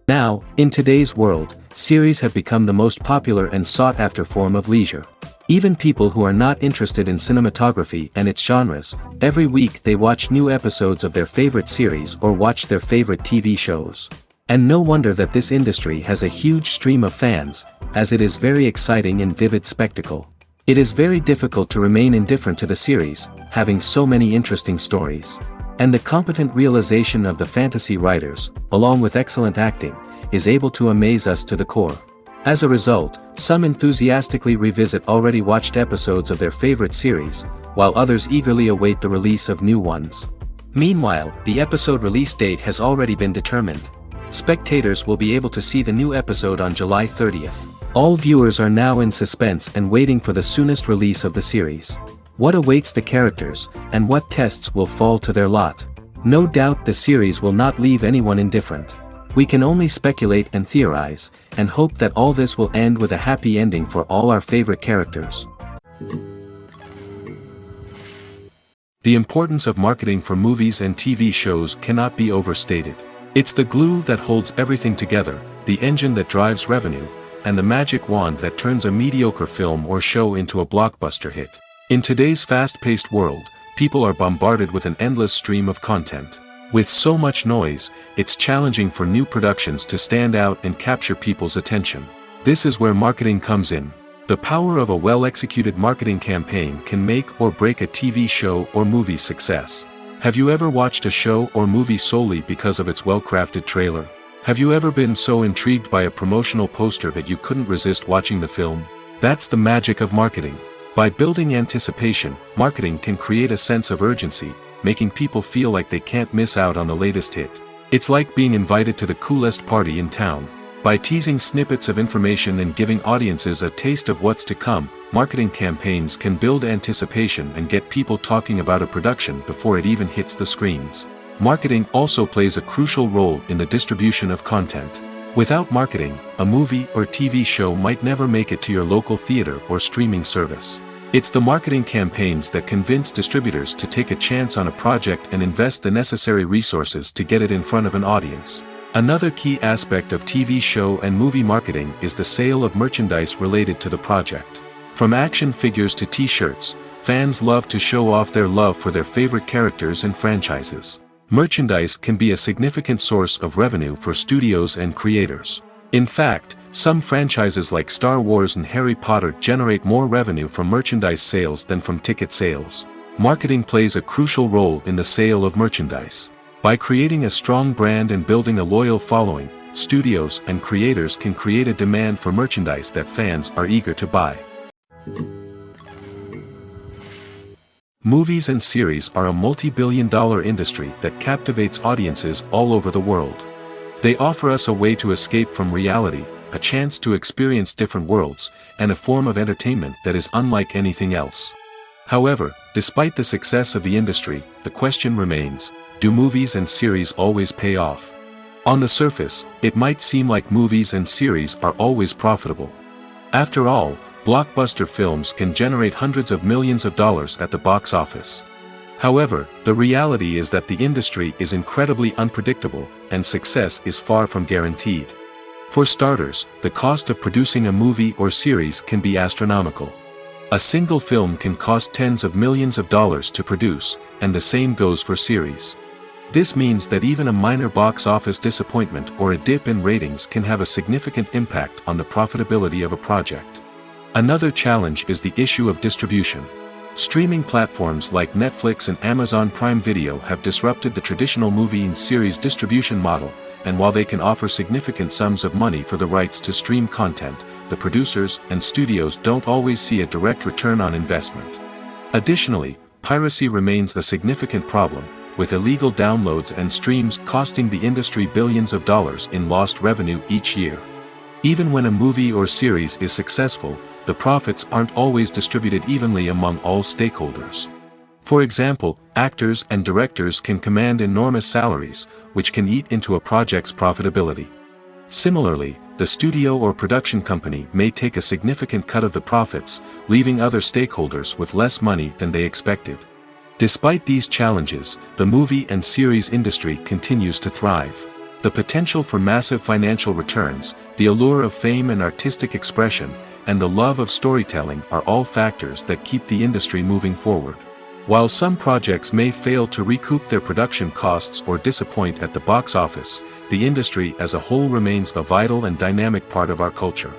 Now, in today's world, series have become the most popular and sought-after form of leisure. Even people who are not interested in cinematography and its genres, every week they watch new episodes of their favorite series or watch their favorite TV shows. And no wonder that this industry has a huge stream of fans, as it is very exciting and vivid spectacle. It is very difficult to remain indifferent to the series, having so many interesting stories. And the competent realization of the fantasy writers, along with excellent acting, is able to amaze us to the core. As a result, some enthusiastically revisit already watched episodes of their favorite series, while others eagerly await the release of new ones. Meanwhile, the episode release date has already been determined. Spectators will be able to see the new episode on July 30th. All viewers are now in suspense and waiting for the soonest release of the series. What awaits the characters, and what tests will fall to their lot? No doubt the series will not leave anyone indifferent. We can only speculate and theorize, and hope that all this will end with a happy ending for all our favorite characters. The importance of marketing for movies and TV shows cannot be overstated. It's the glue that holds everything together, the engine that drives revenue, and the magic wand that turns a mediocre film or show into a blockbuster hit. In today's fast-paced world, people are bombarded with an endless stream of content. With so much noise, it's challenging for new productions to stand out and capture people's attention. This is where marketing comes in. The power of a well-executed marketing campaign can make or break a TV show or movie's success. Have you ever watched a show or movie solely because of its well-crafted trailer? Have you ever been so intrigued by a promotional poster that you couldn't resist watching the film? That's the magic of marketing. By building anticipation, marketing can create a sense of urgency, making people feel like they can't miss out on the latest hit. It's like being invited to the coolest party in town. By teasing snippets of information and giving audiences a taste of what's to come, marketing campaigns can build anticipation and get people talking about a production before it even hits the screens. Marketing also plays a crucial role in the distribution of content. Without marketing, a movie or TV show might never make it to your local theater or streaming service. It's the marketing campaigns that convince distributors to take a chance on a project and invest the necessary resources to get it in front of an audience. Another key aspect of TV show and movie marketing is the sale of merchandise related to the project. From action figures to t-shirts, fans love to show off their love for their favorite characters and franchises. Merchandise can be a significant source of revenue for studios and creators. In fact, some franchises like Star Wars and Harry Potter generate more revenue from merchandise sales than from ticket sales. Marketing plays a crucial role in the sale of merchandise. By creating a strong brand and building a loyal following, studios and creators can create a demand for merchandise that fans are eager to buy. Movies and series are a multi-billion-dollar industry that captivates audiences all over the world. They offer us a way to escape from reality, a chance to experience different worlds, and a form of entertainment that is unlike anything else. However, despite the success of the industry, the question remains, do movies and series always pay off? On the surface, it might seem like movies and series are always profitable. After all, blockbuster films can generate hundreds of millions of dollars at the box office. However, the reality is that the industry is incredibly unpredictable, and success is far from guaranteed. For starters, the cost of producing a movie or series can be astronomical. A single film can cost tens of millions of dollars to produce, and the same goes for series. This means that even a minor box office disappointment or a dip in ratings can have a significant impact on the profitability of a project. Another challenge is the issue of distribution. Streaming platforms like Netflix and Amazon Prime Video have disrupted the traditional movie and series distribution model, and while they can offer significant sums of money for the rights to stream content, the producers and studios don't always see a direct return on investment. Additionally, piracy remains a significant problem, with illegal downloads and streams costing the industry billions of dollars in lost revenue each year. Even when a movie or series is successful, the profits aren't always distributed evenly among all stakeholders. For example, actors and directors can command enormous salaries, which can eat into a project's profitability. Similarly, the studio or production company may take a significant cut of the profits, leaving other stakeholders with less money than they expected. Despite these challenges, the movie and series industry continues to thrive. The potential for massive financial returns, the allure of fame and artistic expression, and the love of storytelling are all factors that keep the industry moving forward. While some projects may fail to recoup their production costs or disappoint at the box office, the industry as a whole remains a vital and dynamic part of our culture.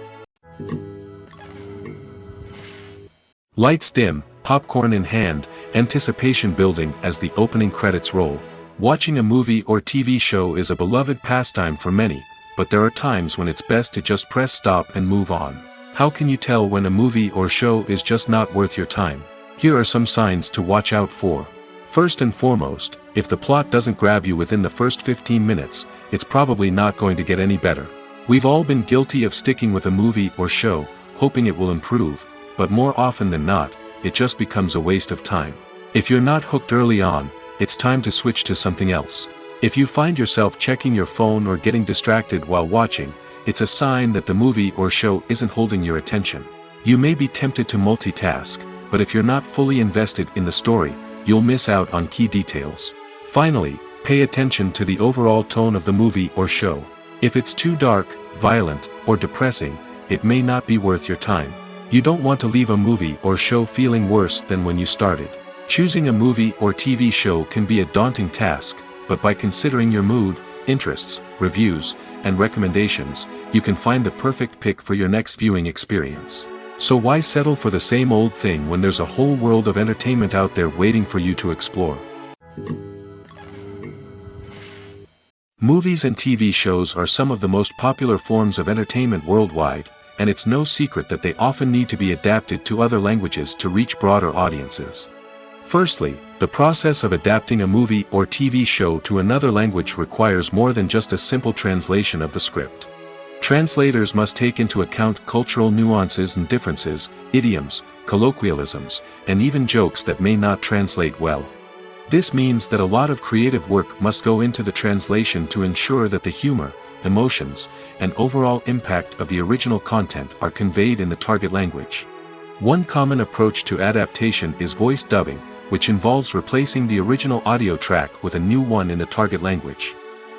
Lights dim, popcorn in hand, anticipation building as the opening credits roll. Watching a movie or TV show is a beloved pastime for many, but there are times when it's best to just press stop and move on. How can you tell when a movie or show is just not worth your time? Here are some signs to watch out for. First and foremost, if the plot doesn't grab you within the first 15 minutes, it's probably not going to get any better. We've all been guilty of sticking with a movie or show, hoping it will improve, but more often than not, it just becomes a waste of time. If you're not hooked early on, it's time to switch to something else. If you find yourself checking your phone or getting distracted while watching, it's a sign that the movie or show isn't holding your attention. You may be tempted to multitask, but if you're not fully invested in the story, you'll miss out on key details. Finally, pay attention to the overall tone of the movie or show. If it's too dark, violent, or depressing, it may not be worth your time. You don't want to leave a movie or show feeling worse than when you started. Choosing a movie or TV show can be a daunting task, but by considering your mood, interests, reviews, and recommendations, you can find the perfect pick for your next viewing experience. So why settle for the same old thing when there's a whole world of entertainment out there waiting for you to explore? Movies and TV shows are some of the most popular forms of entertainment worldwide, and it's no secret that they often need to be adapted to other languages to reach broader audiences. Firstly, the process of adapting a movie or TV show to another language requires more than just a simple translation of the script. Translators must take into account cultural nuances and differences, idioms, colloquialisms, and even jokes that may not translate well. This means that a lot of creative work must go into the translation to ensure that the humor, emotions, and overall impact of the original content are conveyed in the target language. One common approach to adaptation is voice dubbing, which involves replacing the original audio track with a new one in the target language.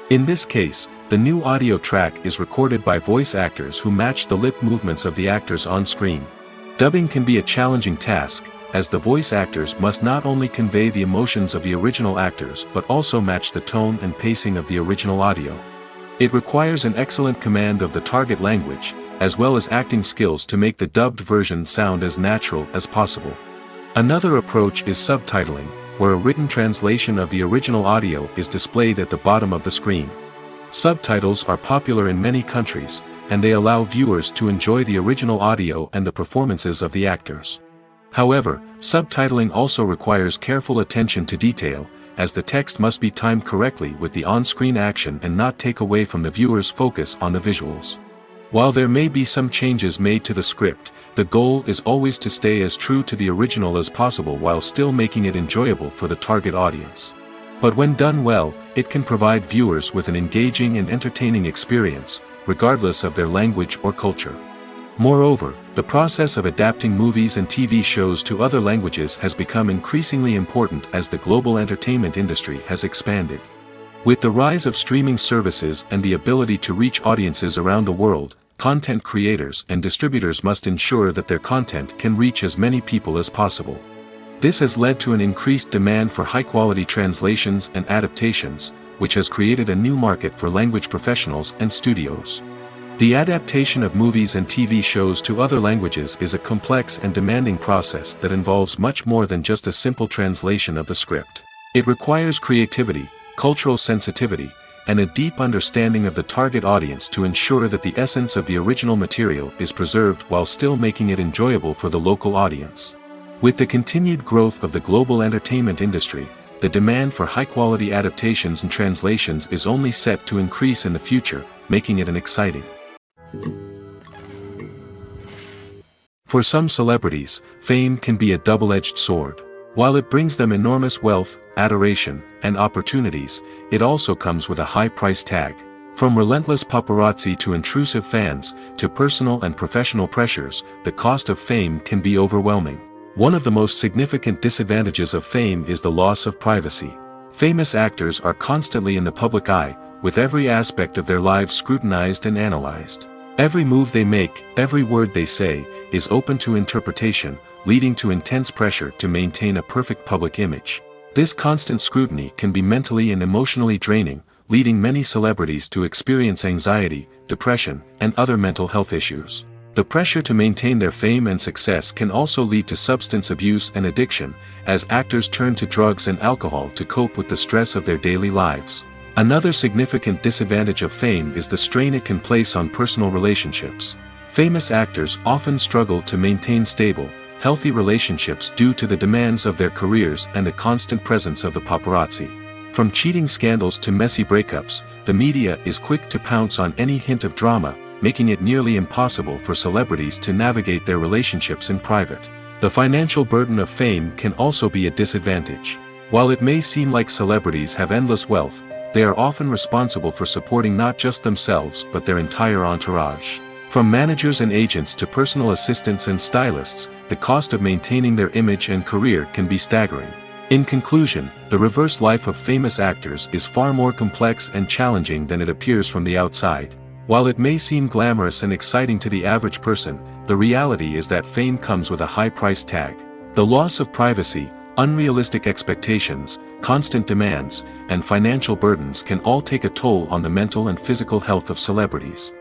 In this case, the new audio track is recorded by voice actors who match the lip movements of the actors on screen. Dubbing can be a challenging task, as the voice actors must not only convey the emotions of the original actors but also match the tone and pacing of the original audio. It requires an excellent command of the target language, as well as acting skills to make the dubbed version sound as natural as possible. Another approach is subtitling, where a written translation of the original audio is displayed at the bottom of the screen. Subtitles are popular in many countries, and they allow viewers to enjoy the original audio and the performances of the actors. However, subtitling also requires careful attention to detail, as the text must be timed correctly with the on-screen action and not take away from the viewer's focus on the visuals. While there may be some changes made to the script, the goal is always to stay as true to the original as possible while still making it enjoyable for the target audience. But when done well, it can provide viewers with an engaging and entertaining experience, regardless of their language or culture. Moreover, the process of adapting movies and TV shows to other languages has become increasingly important as the global entertainment industry has expanded. With the rise of streaming services and the ability to reach audiences around the world, content creators and distributors must ensure that their content can reach as many people as possible. This has led to an increased demand for high-quality translations and adaptations, which has created a new market for language professionals and studios. The adaptation of movies and TV shows to other languages is a complex and demanding process that involves much more than just a simple translation of the script. It requires creativity, cultural sensitivity, and a deep understanding of the target audience to ensure that the essence of the original material is preserved while still making it enjoyable for the local audience. With the continued growth of the global entertainment industry, the demand for high-quality adaptations and translations is only set to increase in the future, making it an exciting. For some celebrities, fame can be a double-edged sword. While it brings them enormous wealth, adoration, and opportunities, it also comes with a high price tag. From relentless paparazzi to intrusive fans, to personal and professional pressures, the cost of fame can be overwhelming. One of the most significant disadvantages of fame is the loss of privacy. Famous actors are constantly in the public eye, with every aspect of their lives scrutinized and analyzed. Every move they make, every word they say, is open to interpretation, leading to intense pressure to maintain a perfect public image. This constant scrutiny can be mentally and emotionally draining, leading many celebrities to experience anxiety, depression, and other mental health issues. The pressure to maintain their fame and success can also lead to substance abuse and addiction, as actors turn to drugs and alcohol to cope with the stress of their daily lives. Another significant disadvantage of fame is the strain it can place on personal relationships. Famous actors often struggle to maintain stable, healthy relationships due to the demands of their careers and the constant presence of the paparazzi. From cheating scandals to messy breakups, the media is quick to pounce on any hint of drama, making it nearly impossible for celebrities to navigate their relationships in private. The financial burden of fame can also be a disadvantage. While it may seem like celebrities have endless wealth, they are often responsible for supporting not just themselves but their entire entourage. From managers and agents to personal assistants and stylists, the cost of maintaining their image and career can be staggering. In conclusion, the reverse life of famous actors is far more complex and challenging than it appears from the outside. While it may seem glamorous and exciting to the average person, the reality is that fame comes with a high price tag. The loss of privacy, unrealistic expectations, constant demands, and financial burdens can all take a toll on the mental and physical health of celebrities.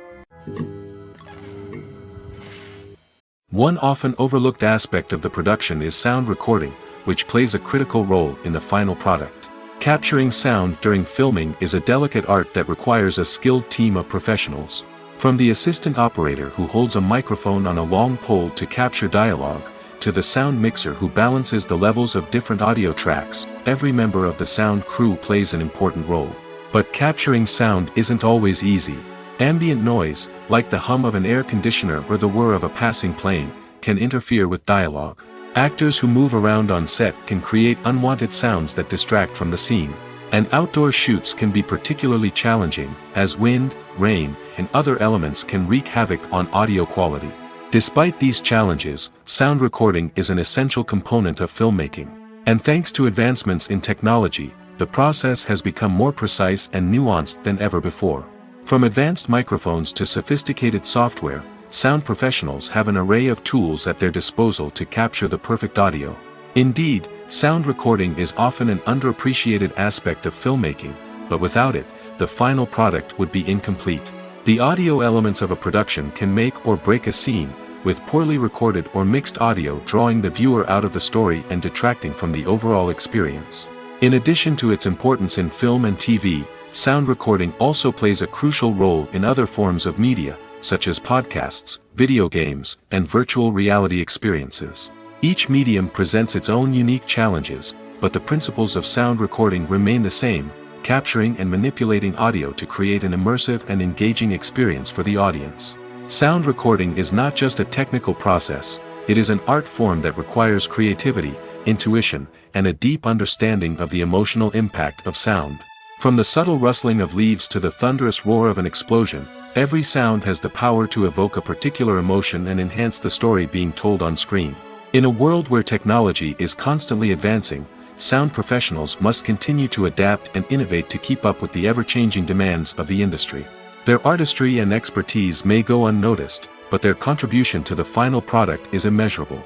One often overlooked aspect of the production is sound recording, which plays a critical role in the final product. Capturing sound during filming is a delicate art that requires a skilled team of professionals. From the assistant operator who holds a microphone on a long pole to capture dialogue, to the sound mixer who balances the levels of different audio tracks, every member of the sound crew plays an important role. But capturing sound isn't always easy. Ambient noise, like the hum of an air conditioner or the whir of a passing plane, can interfere with dialogue. Actors who move around on set can create unwanted sounds that distract from the scene. And outdoor shoots can be particularly challenging, as wind, rain, and other elements can wreak havoc on audio quality. Despite these challenges, sound recording is an essential component of filmmaking. And thanks to advancements in technology, the process has become more precise and nuanced than ever before. From advanced microphones to sophisticated software, sound professionals have an array of tools at their disposal to capture the perfect audio. Indeed, sound recording is often an underappreciated aspect of filmmaking, but without it, the final product would be incomplete. The audio elements of a production can make or break a scene, with poorly recorded or mixed audio drawing the viewer out of the story and detracting from the overall experience. In addition to its importance in film and TV, sound recording also plays a crucial role in other forms of media, such as podcasts, video games, and virtual reality experiences. Each medium presents its own unique challenges, but the principles of sound recording remain the same, capturing and manipulating audio to create an immersive and engaging experience for the audience. Sound recording is not just a technical process, it is an art form that requires creativity, intuition, and a deep understanding of the emotional impact of sound. From the subtle rustling of leaves to the thunderous roar of an explosion, every sound has the power to evoke a particular emotion and enhance the story being told on screen. In a world where technology is constantly advancing, sound professionals must continue to adapt and innovate to keep up with the ever-changing demands of the industry. Their artistry and expertise may go unnoticed, but their contribution to the final product is immeasurable.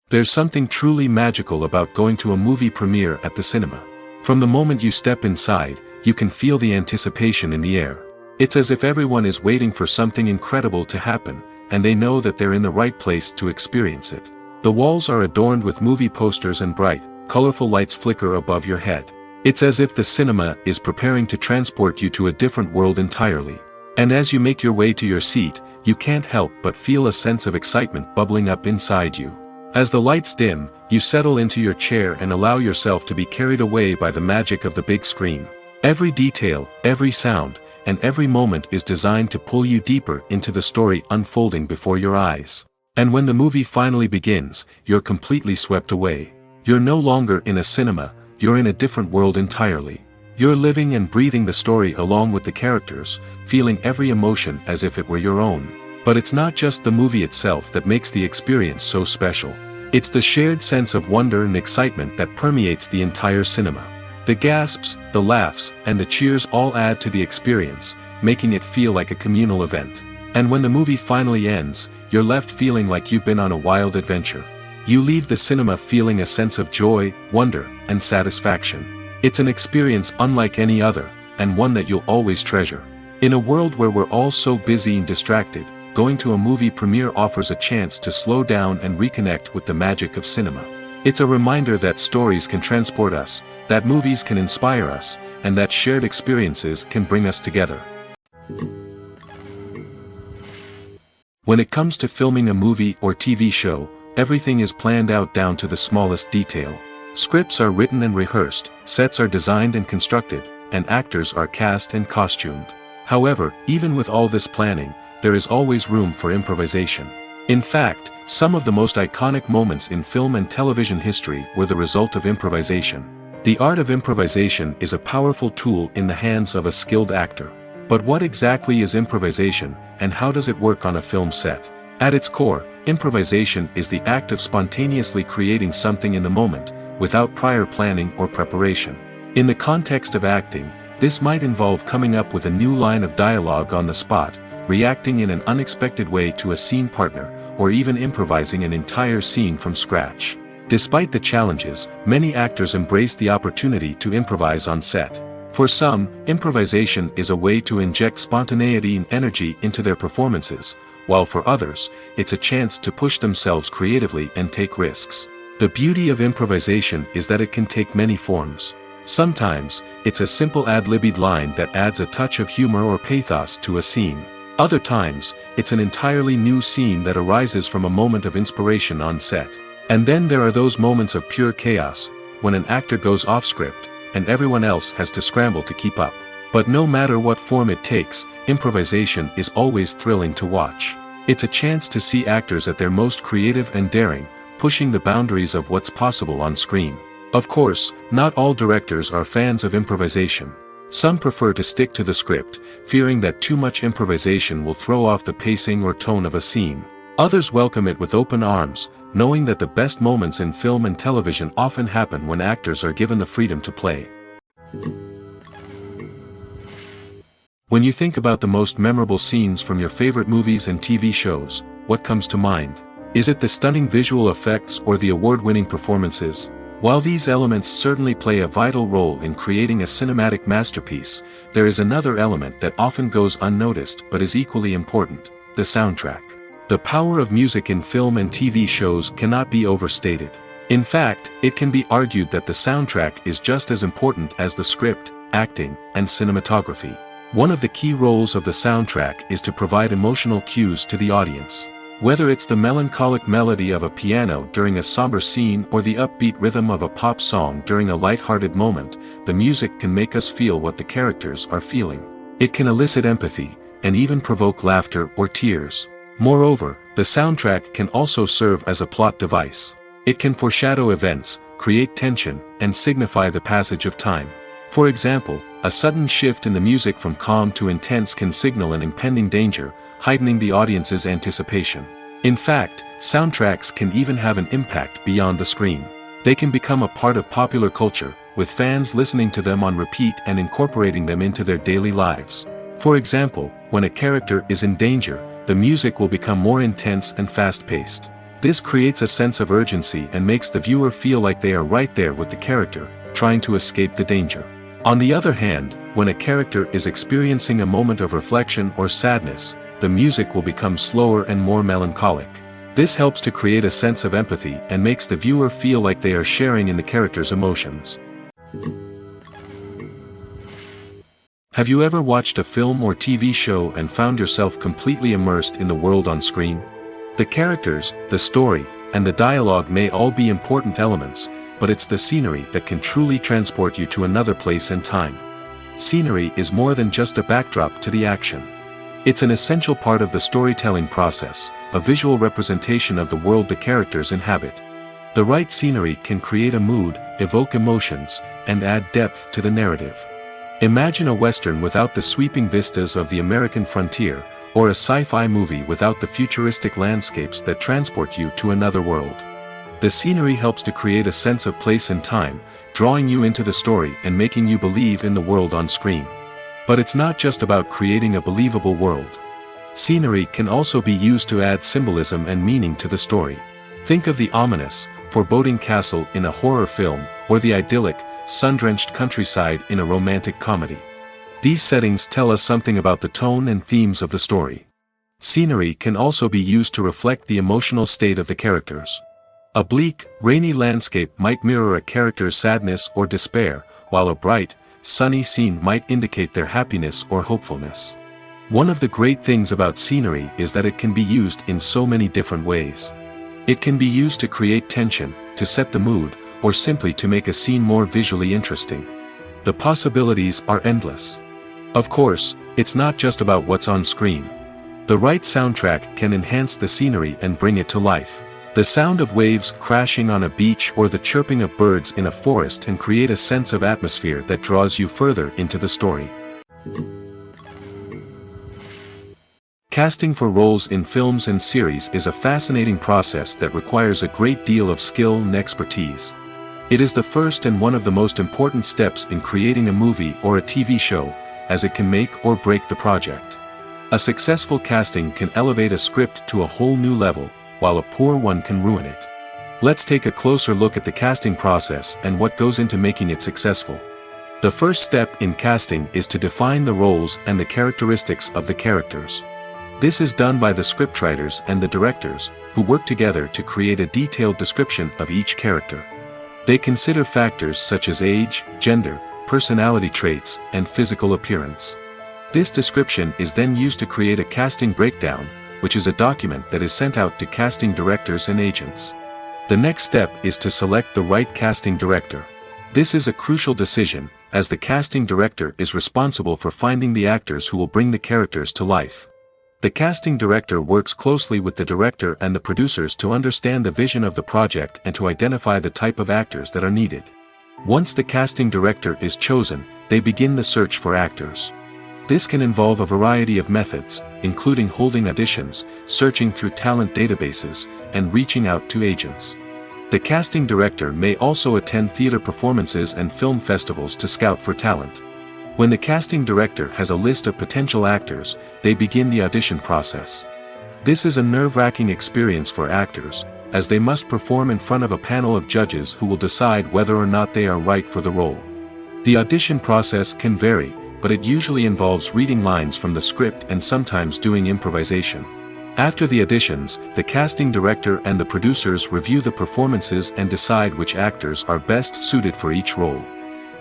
There's something truly magical about going to a movie premiere at the cinema. From the moment you step inside, you can feel the anticipation in the air. It's as if everyone is waiting for something incredible to happen, and they know that they're in the right place to experience it. The walls are adorned with movie posters and bright, colorful lights flicker above your head. It's as if the cinema is preparing to transport you to a different world entirely. And as you make your way to your seat, you can't help but feel a sense of excitement bubbling up inside you. As the lights dim, you settle into your chair and allow yourself to be carried away by the magic of the big screen. Every detail, every sound, and every moment is designed to pull you deeper into the story unfolding before your eyes. And when the movie finally begins, you're completely swept away. You're no longer in a cinema, you're in a different world entirely. You're living and breathing the story along with the characters, feeling every emotion as if it were your own. But it's not just the movie itself that makes the experience so special. It's the shared sense of wonder and excitement that permeates the entire cinema. The gasps, the laughs, and the cheers all add to the experience, making it feel like a communal event. And when the movie finally ends, you're left feeling like you've been on a wild adventure. You leave the cinema feeling a sense of joy, wonder, and satisfaction. It's an experience unlike any other, and one that you'll always treasure. In a world where we're all so busy and distracted, going to a movie premiere offers a chance to slow down and reconnect with the magic of cinema. It's a reminder that stories can transport us, that movies can inspire us, and that shared experiences can bring us together. When it comes to filming a movie or TV show, everything is planned out down to the smallest detail. Scripts are written and rehearsed, sets are designed and constructed, and actors are cast and costumed. However, even with all this planning, there is always room for improvisation. In fact, some of the most iconic moments in film and television history were the result of improvisation. The art of improvisation is a powerful tool in the hands of a skilled actor. But what exactly is improvisation, and how does it work on a film set? At its core, improvisation is the act of spontaneously creating something in the moment, without prior planning or preparation. In the context of acting, this might involve coming up with a new line of dialogue on the spot, reacting in an unexpected way to a scene partner, or even improvising an entire scene from scratch. Despite the challenges, many actors embrace the opportunity to improvise on set. For some, improvisation is a way to inject spontaneity and energy into their performances, while for others, it's a chance to push themselves creatively and take risks. The beauty of improvisation is that it can take many forms. Sometimes, it's a simple ad-libbed line that adds a touch of humor or pathos to a scene. Other times, it's an entirely new scene that arises from a moment of inspiration on set. And then there are those moments of pure chaos, when an actor goes off script, and everyone else has to scramble to keep up. But no matter what form it takes, improvisation is always thrilling to watch. It's a chance to see actors at their most creative and daring, pushing the boundaries of what's possible on screen. Of course, not all directors are fans of improvisation. Some prefer to stick to the script, fearing that too much improvisation will throw off the pacing or tone of a scene. Others welcome it with open arms, knowing that the best moments in film and television often happen when actors are given the freedom to play. When you think about the most memorable scenes from your favorite movies and TV shows, what comes to mind? Is it the stunning visual effects or the award-winning performances? While these elements certainly play a vital role in creating a cinematic masterpiece, there is another element that often goes unnoticed but is equally important: the soundtrack. The power of music in film and TV shows cannot be overstated. In fact, it can be argued that the soundtrack is just as important as the script, acting, and cinematography. One of the key roles of the soundtrack is to provide emotional cues to the audience. Whether it's the melancholic melody of a piano during a somber scene or the upbeat rhythm of a pop song during a light-hearted moment, the music can make us feel what the characters are feeling. It can elicit empathy, and even provoke laughter or tears. Moreover, the soundtrack can also serve as a plot device. It can foreshadow events, create tension, and signify the passage of time. For example, a sudden shift in the music from calm to intense can signal an impending danger, heightening the audience's anticipation. In fact, soundtracks can even have an impact beyond the screen. They can become a part of popular culture, with fans listening to them on repeat and incorporating them into their daily lives. For example, when a character is in danger, the music will become more intense and fast-paced. This creates a sense of urgency and makes the viewer feel like they are right there with the character, trying to escape the danger. On the other hand, when a character is experiencing a moment of reflection or sadness, the music will become slower and more melancholic. This helps to create a sense of empathy and makes the viewer feel like they are sharing in the character's emotions. Have you ever watched a film or TV show and found yourself completely immersed in the world on screen? The characters, the story, and the dialogue may all be important elements, but it's the scenery that can truly transport you to another place and time. Scenery is more than just a backdrop to the action. It's an essential part of the storytelling process, a visual representation of the world the characters inhabit. The right scenery can create a mood, evoke emotions, and add depth to the narrative. Imagine a Western without the sweeping vistas of the American frontier, or a sci-fi movie without the futuristic landscapes that transport you to another world. The scenery helps to create a sense of place and time, drawing you into the story and making you believe in the world on screen. But it's not just about creating a believable world. Scenery can also be used to add symbolism and meaning to the story. Think of the ominous, foreboding castle in a horror film, or the idyllic, sun-drenched countryside in a romantic comedy. These settings tell us something about the tone and themes of the story. Scenery can also be used to reflect the emotional state of the characters. A bleak, rainy landscape might mirror a character's sadness or despair, while a bright, sunny scene might indicate their happiness or hopefulness. One of the great things about scenery is that it can be used in so many different ways. It can be used to create tension, to set the mood, or simply to make a scene more visually interesting. The possibilities are endless. Of course, it's not just about what's on screen. The right soundtrack can enhance the scenery and bring it to life. The sound of waves crashing on a beach or the chirping of birds in a forest can create a sense of atmosphere that draws you further into the story. Casting for roles in films and series is a fascinating process that requires a great deal of skill and expertise. It is the first and one of the most important steps in creating a movie or a TV show, as it can make or break the project. A successful casting can elevate a script to a whole new level, while a poor one can ruin it. Let's take a closer look at the casting process and what goes into making it successful. The first step in casting is to define the roles and the characteristics of the characters. This is done by the scriptwriters and the directors, who work together to create a detailed description of each character. They consider factors such as age, gender, personality traits, and physical appearance. This description is then used to create a casting breakdown, which is a document that is sent out to casting directors and agents. The next step is to select the right casting director. This is a crucial decision, as the casting director is responsible for finding the actors who will bring the characters to life. The casting director works closely with the director and the producers to understand the vision of the project and to identify the type of actors that are needed. Once the casting director is chosen, they begin the search for actors. This can involve a variety of methods, including holding auditions, searching through talent databases, and reaching out to agents. The casting director may also attend theater performances and film festivals to scout for talent. When the casting director has a list of potential actors, they begin the audition process. This is a nerve-wracking experience for actors, as they must perform in front of a panel of judges who will decide whether or not they are right for the role. The audition process can vary, but it usually involves reading lines from the script and sometimes doing improvisation. After the auditions, the casting director and the producers review the performances and decide which actors are best suited for each role.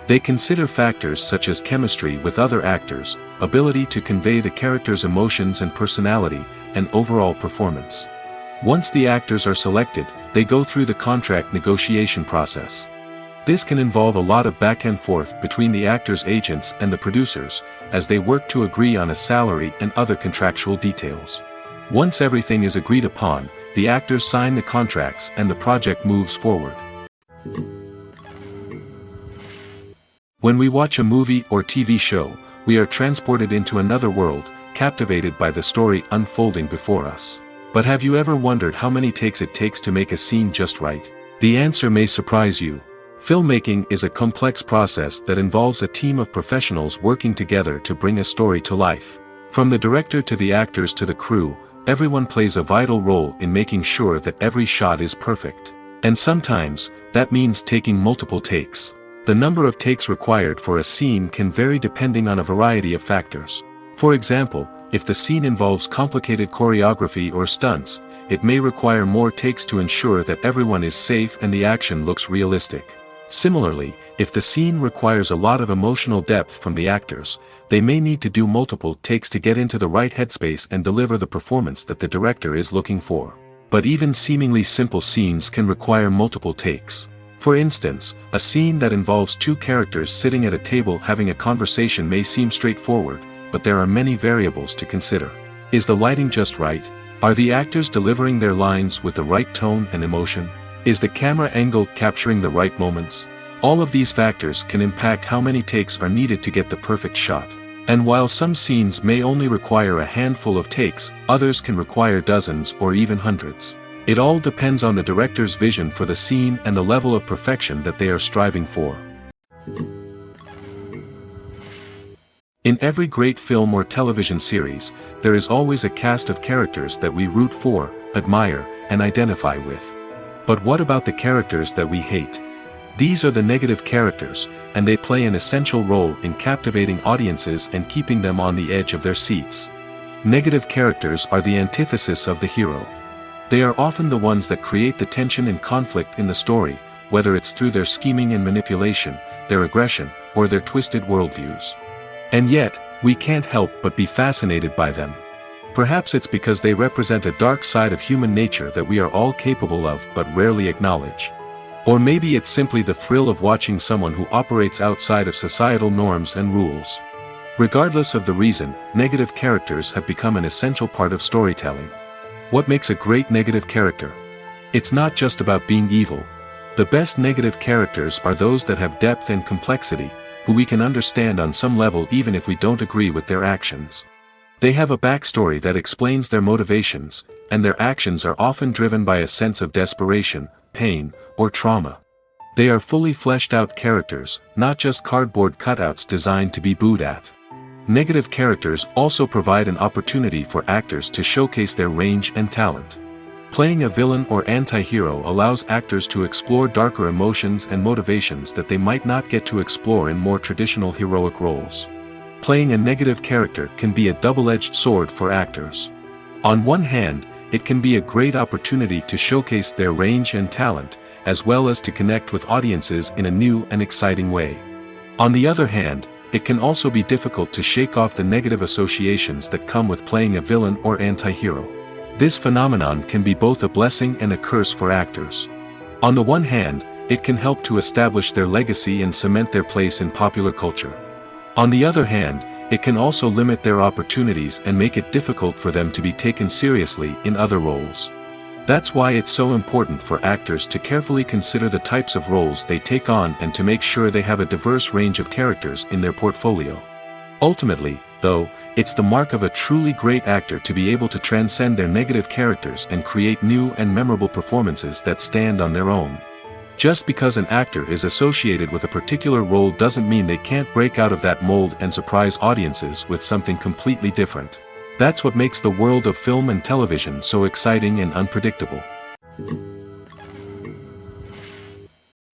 They consider factors such as chemistry with other actors, ability to convey the character's emotions and personality, and overall performance. Once the actors are selected, they go through the contract negotiation process. This can involve a lot of back and forth between the actors' agents and the producers, as they work to agree on a salary and other contractual details. Once everything is agreed upon, the actors sign the contracts and the project moves forward. When we watch a movie or TV show, we are transported into another world, captivated by the story unfolding before us. But have you ever wondered how many takes it takes to make a scene just right? The answer may surprise you. Filmmaking is a complex process that involves a team of professionals working together to bring a story to life. From the director to the actors to the crew, everyone plays a vital role in making sure that every shot is perfect. And sometimes, that means taking multiple takes. The number of takes required for a scene can vary depending on a variety of factors. For example, if the scene involves complicated choreography or stunts, it may require more takes to ensure that everyone is safe and the action looks realistic. Similarly, if the scene requires a lot of emotional depth from the actors, they may need to do multiple takes to get into the right headspace and deliver the performance that the director is looking for. But even seemingly simple scenes can require multiple takes. For instance, a scene that involves two characters sitting at a table having a conversation may seem straightforward, but there are many variables to consider. Is the lighting just right? Are the actors delivering their lines with the right tone and emotion? Is the camera angle capturing the right moments? All of these factors can impact how many takes are needed to get the perfect shot. And while some scenes may only require a handful of takes, others can require dozens or even hundreds. It all depends on the director's vision for the scene and the level of perfection that they are striving for. In every great film or television series, there is always a cast of characters that we root for, admire, and identify with. But what about the characters that we hate? These are the negative characters, and they play an essential role in captivating audiences and keeping them on the edge of their seats. Negative characters are the antithesis of the hero. They are often the ones that create the tension and conflict in the story, whether it's through their scheming and manipulation, their aggression, or their twisted worldviews. And yet, we can't help but be fascinated by them. Perhaps it's because they represent a dark side of human nature that we are all capable of but rarely acknowledge. Or maybe it's simply the thrill of watching someone who operates outside of societal norms and rules. Regardless of the reason, negative characters have become an essential part of storytelling. What makes a great negative character? It's not just about being evil. The best negative characters are those that have depth and complexity, who we can understand on some level even if we don't agree with their actions. They have a backstory that explains their motivations, and their actions are often driven by a sense of desperation, pain, or trauma. They are fully fleshed out characters, not just cardboard cutouts designed to be booed at. Negative characters also provide an opportunity for actors to showcase their range and talent. Playing a villain or anti-hero allows actors to explore darker emotions and motivations that they might not get to explore in more traditional heroic roles. Playing a negative character can be a double-edged sword for actors. On one hand, it can be a great opportunity to showcase their range and talent, as well as to connect with audiences in a new and exciting way. On the other hand, it can also be difficult to shake off the negative associations that come with playing a villain or anti-hero. This phenomenon can be both a blessing and a curse for actors. On the one hand, it can help to establish their legacy and cement their place in popular culture. On the other hand, it can also limit their opportunities and make it difficult for them to be taken seriously in other roles. That's why it's so important for actors to carefully consider the types of roles they take on and to make sure they have a diverse range of characters in their portfolio. Ultimately, though, it's the mark of a truly great actor to be able to transcend their negative characters and create new and memorable performances that stand on their own. Just because an actor is associated with a particular role doesn't mean they can't break out of that mold and surprise audiences with something completely different. That's what makes the world of film and television so exciting and unpredictable.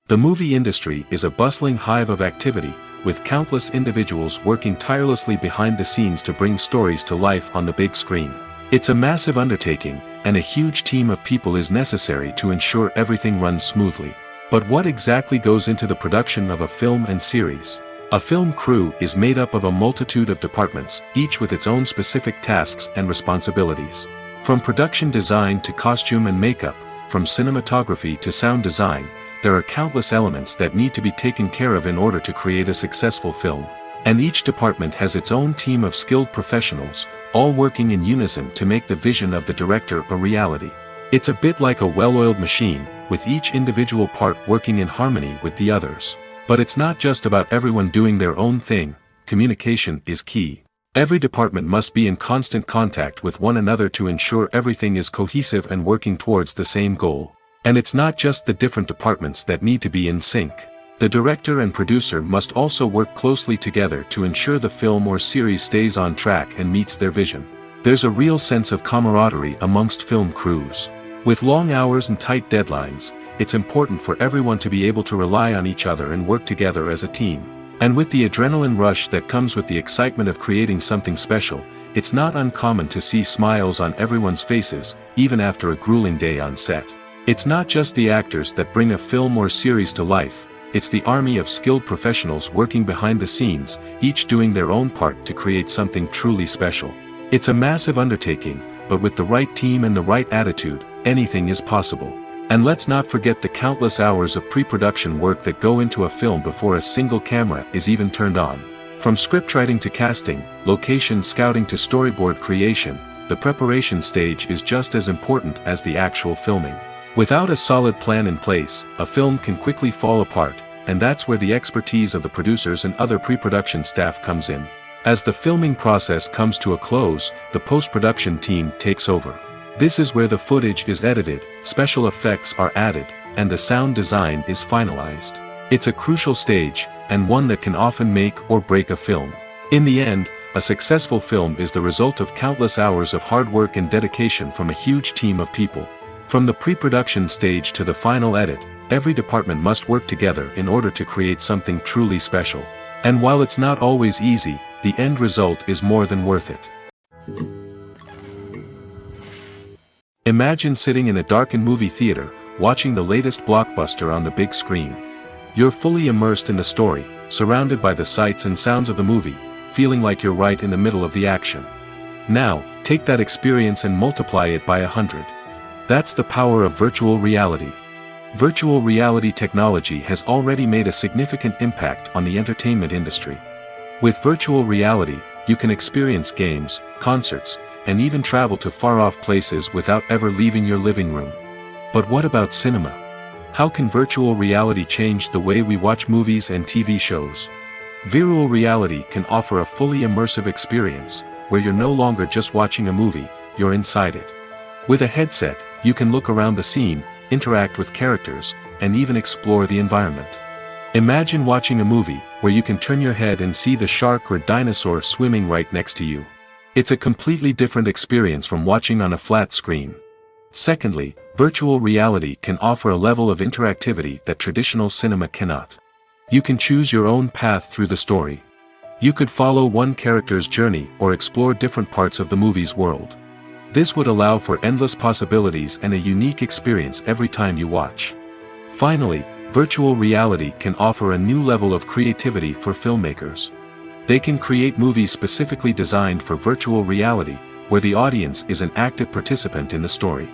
The movie industry is a bustling hive of activity, with countless individuals working tirelessly behind the scenes to bring stories to life on the big screen. It's a massive undertaking, and a huge team of people is necessary to ensure everything runs smoothly. But what exactly goes into the production of a film and series? A film crew is made up of a multitude of departments, each with its own specific tasks and responsibilities. From production design to costume and makeup, from cinematography to sound design, there are countless elements that need to be taken care of in order to create a successful film. And each department has its own team of skilled professionals, all working in unison to make the vision of the director a reality. It's a bit like a well-oiled machine, with each individual part working in harmony with the others. But it's not just about everyone doing their own thing. Communication is key. Every department must be in constant contact with one another to ensure everything is cohesive and working towards the same goal. And it's not just the different departments that need to be in sync. The director and producer must also work closely together to ensure the film or series stays on track and meets their vision. There's a real sense of camaraderie amongst film crews. With long hours and tight deadlines, it's important for everyone to be able to rely on each other and work together as a team. And with the adrenaline rush that comes with the excitement of creating something special, it's not uncommon to see smiles on everyone's faces, even after a grueling day on set. It's not just the actors that bring a film or series to life, it's the army of skilled professionals working behind the scenes, each doing their own part to create something truly special. It's a massive undertaking, but with the right team and the right attitude, anything is possible. And let's not forget the countless hours of pre-production work that go into a film before a single camera is even turned on. From scriptwriting to casting, location scouting to storyboard creation, the preparation stage is just as important as the actual filming. Without a solid plan in place, a film can quickly fall apart, and that's where the expertise of the producers and other pre-production staff comes in. As the filming process comes to a close, the post-production team takes over. This is where the footage is edited, special effects are added, and the sound design is finalized. It's a crucial stage, and one that can often make or break a film. In the end, a successful film is the result of countless hours of hard work and dedication from a huge team of people. From the pre-production stage to the final edit, every department must work together in order to create something truly special. And while it's not always easy, the end result is more than worth it. Imagine sitting in a darkened movie theater, watching the latest blockbuster on the big screen. You're fully immersed in the story, surrounded by the sights and sounds of the movie, feeling like you're right in the middle of the action. Now, take that experience and multiply it by 100. That's the power of virtual reality. Virtual reality technology has already made a significant impact on the entertainment industry. With virtual reality, you can experience games, concerts, and even travel to far-off places without ever leaving your living room. But what about cinema? How can virtual reality change the way we watch movies and TV shows? Virtual reality can offer a fully immersive experience, where you're no longer just watching a movie, you're inside it. With a headset, you can look around the scene, interact with characters, and even explore the environment. Imagine watching a movie, where you can turn your head and see the shark or dinosaur swimming right next to you. It's a completely different experience from watching on a flat screen. Secondly, virtual reality can offer a level of interactivity that traditional cinema cannot. You can choose your own path through the story. You could follow one character's journey or explore different parts of the movie's world. This would allow for endless possibilities and a unique experience every time you watch. Finally, virtual reality can offer a new level of creativity for filmmakers. They can create movies specifically designed for virtual reality, where the audience is an active participant in the story.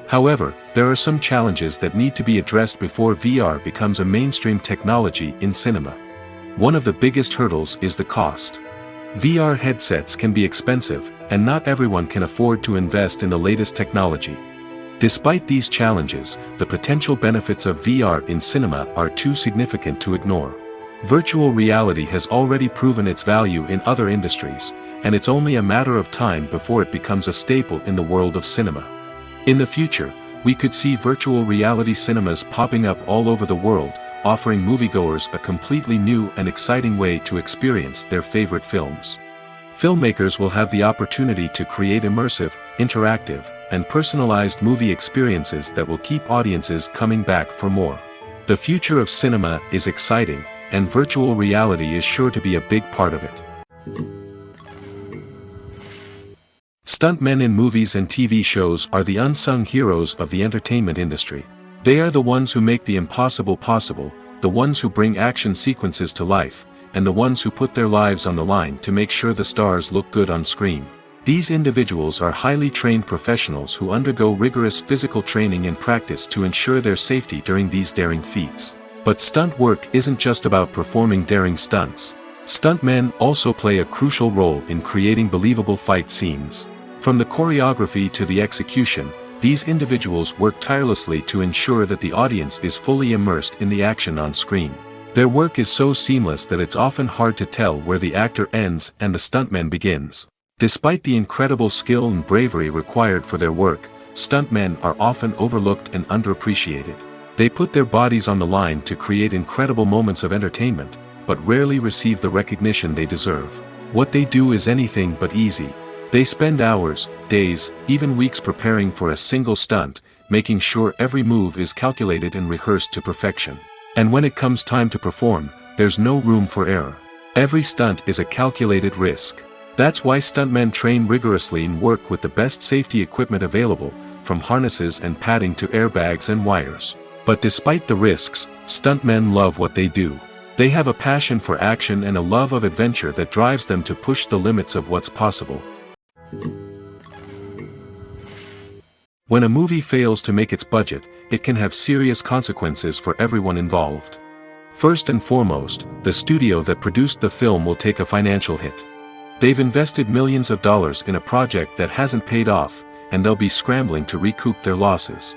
However, there are some challenges that need to be addressed before VR becomes a mainstream technology in cinema. One of the biggest hurdles is the cost. VR headsets can be expensive, and not everyone can afford to invest in the latest technology. Despite these challenges, the potential benefits of VR in cinema are too significant to ignore. Virtual reality has already proven its value in other industries, and it's only a matter of time before it becomes a staple in the world of cinema. In the future, we could see virtual reality cinemas popping up all over the world, offering moviegoers a completely new and exciting way to experience their favorite films. Filmmakers will have the opportunity to create immersive, interactive, and personalized movie experiences that will keep audiences coming back for more. The future of cinema is exciting, and virtual reality is sure to be a big part of it. Stuntmen in movies and TV shows are the unsung heroes of the entertainment industry. They are the ones who make the impossible possible, the ones who bring action sequences to life, and the ones who put their lives on the line to make sure the stars look good on screen. These individuals are highly trained professionals who undergo rigorous physical training and practice to ensure their safety during these daring feats. But stunt work isn't just about performing daring stunts. Stuntmen also play a crucial role in creating believable fight scenes. From the choreography to the execution, these individuals work tirelessly to ensure that the audience is fully immersed in the action on screen. Their work is so seamless that it's often hard to tell where the actor ends and the stuntman begins. Despite the incredible skill and bravery required for their work, stuntmen are often overlooked and underappreciated. They put their bodies on the line to create incredible moments of entertainment, but rarely receive the recognition they deserve. What they do is anything but easy. They spend hours, days, even weeks preparing for a single stunt, making sure every move is calculated and rehearsed to perfection. And when it comes time to perform, there's no room for error. Every stunt is a calculated risk. That's why stuntmen train rigorously and work with the best safety equipment available, from harnesses and padding to airbags and wires. But despite the risks, stuntmen love what they do. They have a passion for action and a love of adventure that drives them to push the limits of what's possible. When a movie fails to make its budget, it can have serious consequences for everyone involved. First and foremost, the studio that produced the film will take a financial hit. They've invested millions of dollars in a project that hasn't paid off, and they'll be scrambling to recoup their losses.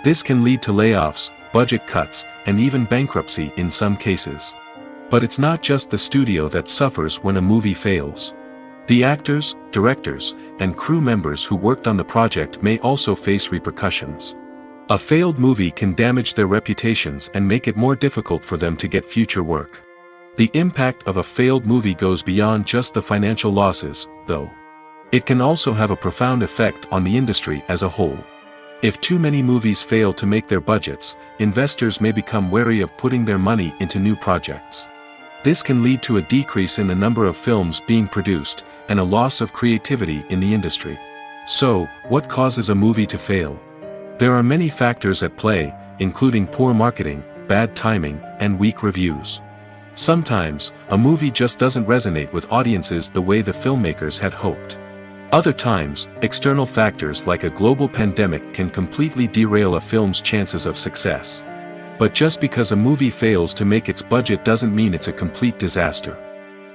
This can lead to layoffs, budget cuts, and even bankruptcy in some cases. But it's not just the studio that suffers when a movie fails. The actors, directors, and crew members who worked on the project may also face repercussions. A failed movie can damage their reputations and make it more difficult for them to get future work. The impact of a failed movie goes beyond just the financial losses, though. It can also have a profound effect on the industry as a whole. If too many movies fail to make their budgets, investors may become wary of putting their money into new projects. This can lead to a decrease in the number of films being produced, and a loss of creativity in the industry. So, what causes a movie to fail? There are many factors at play, including poor marketing, bad timing, and weak reviews. Sometimes, a movie just doesn't resonate with audiences the way the filmmakers had hoped. Other times, external factors like a global pandemic can completely derail a film's chances of success. But just because a movie fails to make its budget doesn't mean it's a complete disaster.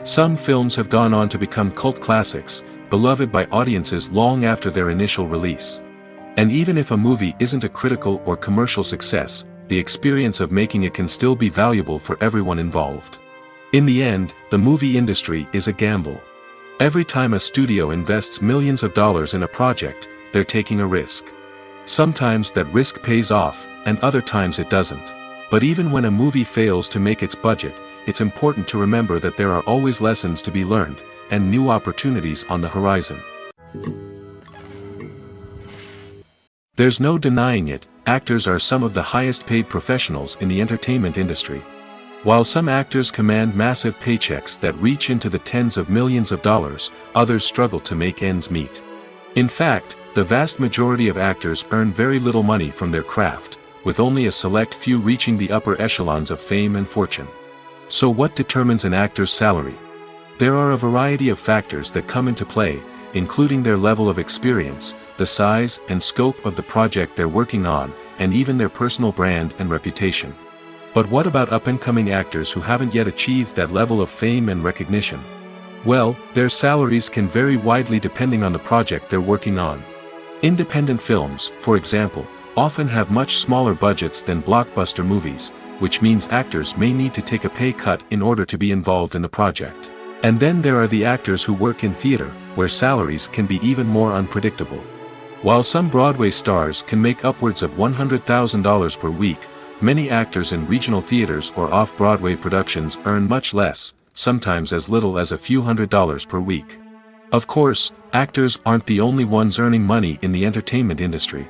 Some films have gone on to become cult classics, beloved by audiences long after their initial release. And even if a movie isn't a critical or commercial success, the experience of making it can still be valuable for everyone involved. In the end, the movie industry is a gamble. Every time a studio invests millions of dollars in a project, they're taking a risk. Sometimes that risk pays off, and other times it doesn't. But even when a movie fails to make its budget, it's important to remember that there are always lessons to be learned, and new opportunities on the horizon. There's no denying it, actors are some of the highest paid professionals in the entertainment industry. While some actors command massive paychecks that reach into the tens of millions of dollars, others struggle to make ends meet. In fact, the vast majority of actors earn very little money from their craft, with only a select few reaching the upper echelons of fame and fortune. So what determines an actor's salary? There are a variety of factors that come into play, including their level of experience, the size and scope of the project they're working on, and even their personal brand and reputation. But what about up-and-coming actors who haven't yet achieved that level of fame and recognition? Well, their salaries can vary widely depending on the project they're working on. Independent films, for example, often have much smaller budgets than blockbuster movies, which means actors may need to take a pay cut in order to be involved in the project. And then there are the actors who work in theater, where salaries can be even more unpredictable. While some Broadway stars can make upwards of $100,000 per week, many actors in regional theaters or off-Broadway productions earn much less, sometimes as little as a few $100s per week. Of course, actors aren't the only ones earning money in the entertainment industry.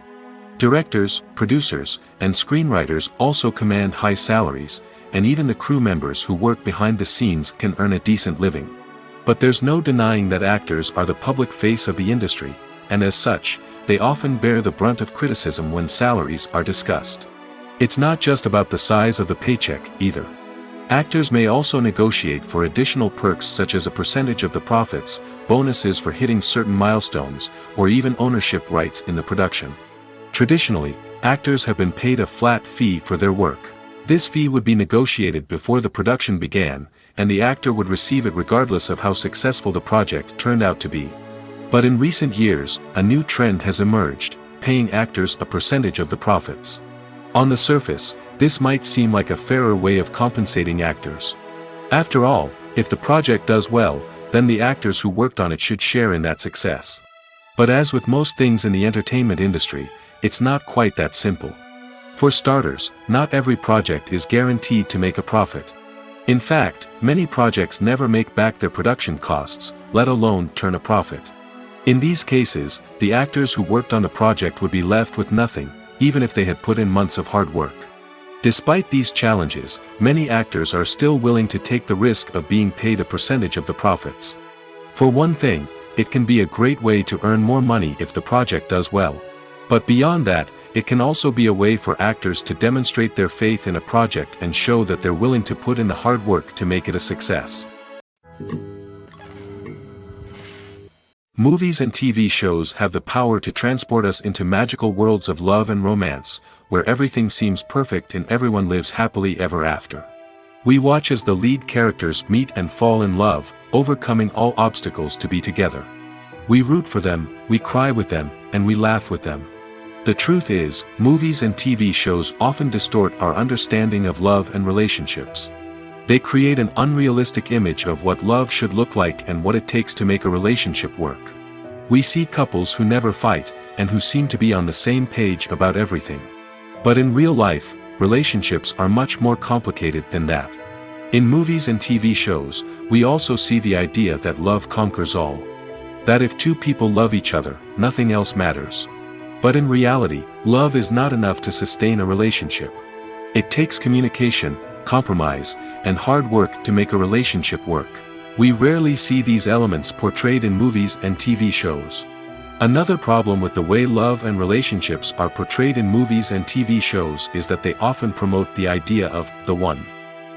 Directors, producers, and screenwriters also command high salaries, and even the crew members who work behind the scenes can earn a decent living. But there's no denying that actors are the public face of the industry, and as such, they often bear the brunt of criticism when salaries are discussed. It's not just about the size of the paycheck, either. Actors may also negotiate for additional perks such as a percentage of the profits, bonuses for hitting certain milestones, or even ownership rights in the production. Traditionally, actors have been paid a flat fee for their work. This fee would be negotiated before the production began, and the actor would receive it regardless of how successful the project turned out to be. But in recent years, a new trend has emerged, paying actors a percentage of the profits. On the surface, this might seem like a fairer way of compensating actors. After all, if the project does well, then the actors who worked on it should share in that success. But as with most things in the entertainment industry, it's not quite that simple. For starters, not every project is guaranteed to make a profit. In fact, many projects never make back their production costs, let alone turn a profit. In these cases, the actors who worked on the project would be left with nothing, even if they had put in months of hard work. Despite these challenges, many actors are still willing to take the risk of being paid a percentage of the profits. For one thing, it can be a great way to earn more money if the project does well. But beyond that, it can also be a way for actors to demonstrate their faith in a project and show that they're willing to put in the hard work to make it a success. Movies and TV shows have the power to transport us into magical worlds of love and romance, where everything seems perfect and everyone lives happily ever after. We watch as the lead characters meet and fall in love, overcoming all obstacles to be together. We root for them, we cry with them, and we laugh with them. The truth is, movies and TV shows often distort our understanding of love and relationships. They create an unrealistic image of what love should look like and what it takes to make a relationship work. We see couples who never fight, and who seem to be on the same page about everything. But in real life, relationships are much more complicated than that. In movies and TV shows, we also see the idea that love conquers all. That if two people love each other, nothing else matters. But in reality, love is not enough to sustain a relationship. It takes communication, compromise, and hard work to make a relationship work. We rarely see these elements portrayed in movies and TV shows. Another problem with the way love and relationships are portrayed in movies and TV shows is that they often promote the idea of the one.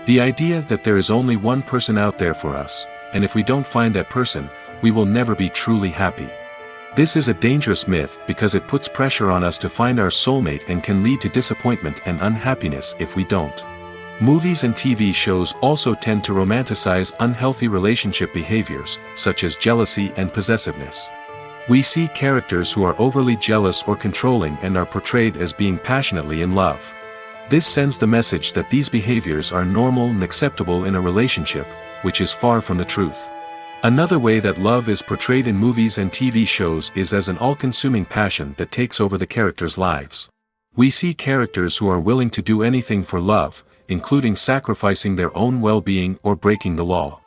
The idea that there is only one person out there for us, and if we don't find that person, we will never be truly happy. This is a dangerous myth because it puts pressure on us to find our soulmate and can lead to disappointment and unhappiness if we don't. Movies and TV shows also tend to romanticize unhealthy relationship behaviors, such as jealousy and possessiveness. We see characters who are overly jealous or controlling and are portrayed as being passionately in love. This sends the message that these behaviors are normal and acceptable in a relationship, which is far from the truth. Another way that love is portrayed in movies and TV shows is as an all-consuming passion that takes over the characters' lives. We see characters who are willing to do anything for love, including sacrificing their own well-being or breaking the law.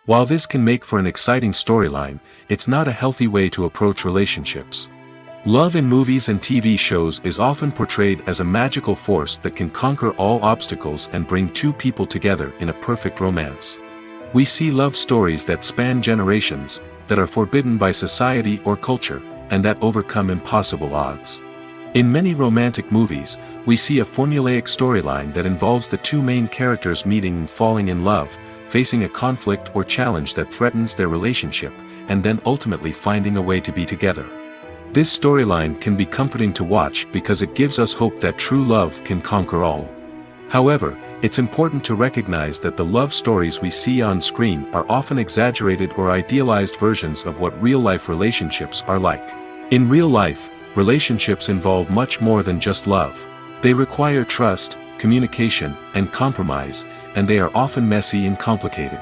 While this can make for an exciting storyline, it's not a healthy way to approach relationships. Love in movies and TV shows is often portrayed as a magical force that can conquer all obstacles and bring two people together in a perfect romance. We see love stories that span generations, that are forbidden by society or culture, and that overcome impossible odds. In many romantic movies, we see a formulaic storyline that involves the two main characters meeting and falling in love, facing a conflict or challenge that threatens their relationship, and then ultimately finding a way to be together. This storyline can be comforting to watch because it gives us hope that true love can conquer all. However, it's important to recognize that the love stories we see on screen are often exaggerated or idealized versions of what real-life relationships are like. In real life, relationships involve much more than just love. They require trust, communication, and compromise, and they are often messy and complicated.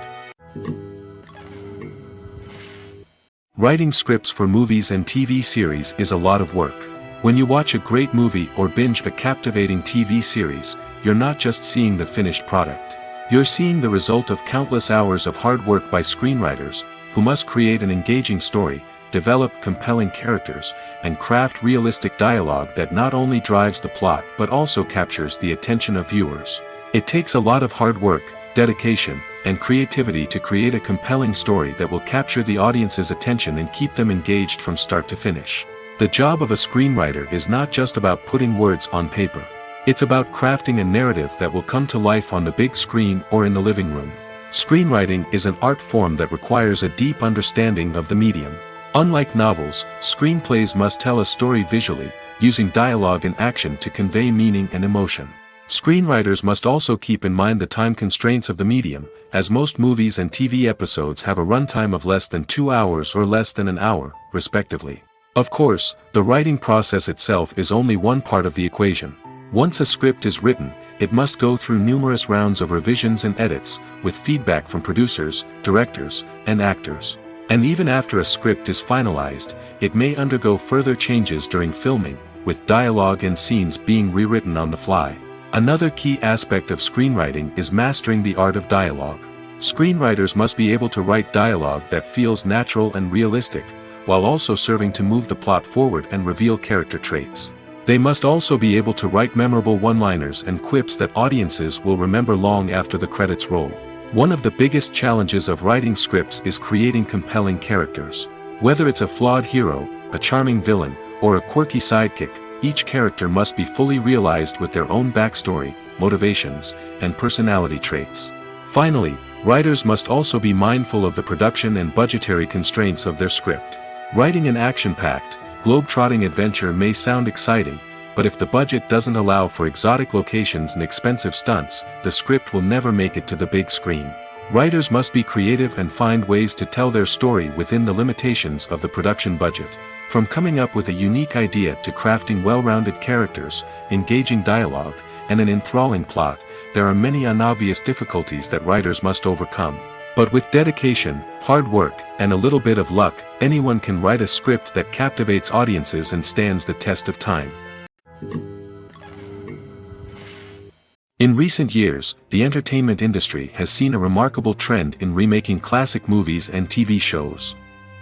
Writing scripts for movies and TV series is a lot of work. When you watch a great movie or binge a captivating TV series, you're not just seeing the finished product. You're seeing the result of countless hours of hard work by screenwriters, who must create an engaging story, develop compelling characters, and craft realistic dialogue that not only drives the plot but also captures the attention of viewers. It takes a lot of hard work, dedication, and creativity to create a compelling story that will capture the audience's attention and keep them engaged from start to finish. The job of a screenwriter is not just about putting words on paper. It's about crafting a narrative that will come to life on the big screen or in the living room. Screenwriting is an art form that requires a deep understanding of the medium. Unlike novels, screenplays must tell a story visually, using dialogue and action to convey meaning and emotion. Screenwriters must also keep in mind the time constraints of the medium, as most movies and TV episodes have a runtime of less than 2 hours or less than an hour, respectively. Of course, the writing process itself is only one part of the equation. Once a script is written, it must go through numerous rounds of revisions and edits, with feedback from producers, directors, and actors. And even after a script is finalized, it may undergo further changes during filming, with dialogue and scenes being rewritten on the fly. Another key aspect of screenwriting is mastering the art of dialogue. Screenwriters must be able to write dialogue that feels natural and realistic, while also serving to move the plot forward and reveal character traits. They must also be able to write memorable one-liners and quips that audiences will remember long after the credits roll. One of the biggest challenges of writing scripts is creating compelling characters. Whether it's a flawed hero, a charming villain, or a quirky sidekick, each character must be fully realized with their own backstory, motivations, and personality traits. Finally, writers must also be mindful of the production and budgetary constraints of their script. Writing an action-packed, globe-trotting adventure may sound exciting, but if the budget doesn't allow for exotic locations and expensive stunts, the script will never make it to the big screen. Writers must be creative and find ways to tell their story within the limitations of the production budget. From coming up with a unique idea to crafting well-rounded characters, engaging dialogue, and an enthralling plot, there are many unobvious difficulties that writers must overcome. But with dedication, hard work, and a little bit of luck, anyone can write a script that captivates audiences and stands the test of time. In recent years, the entertainment industry has seen a remarkable trend in remaking classic movies and TV shows.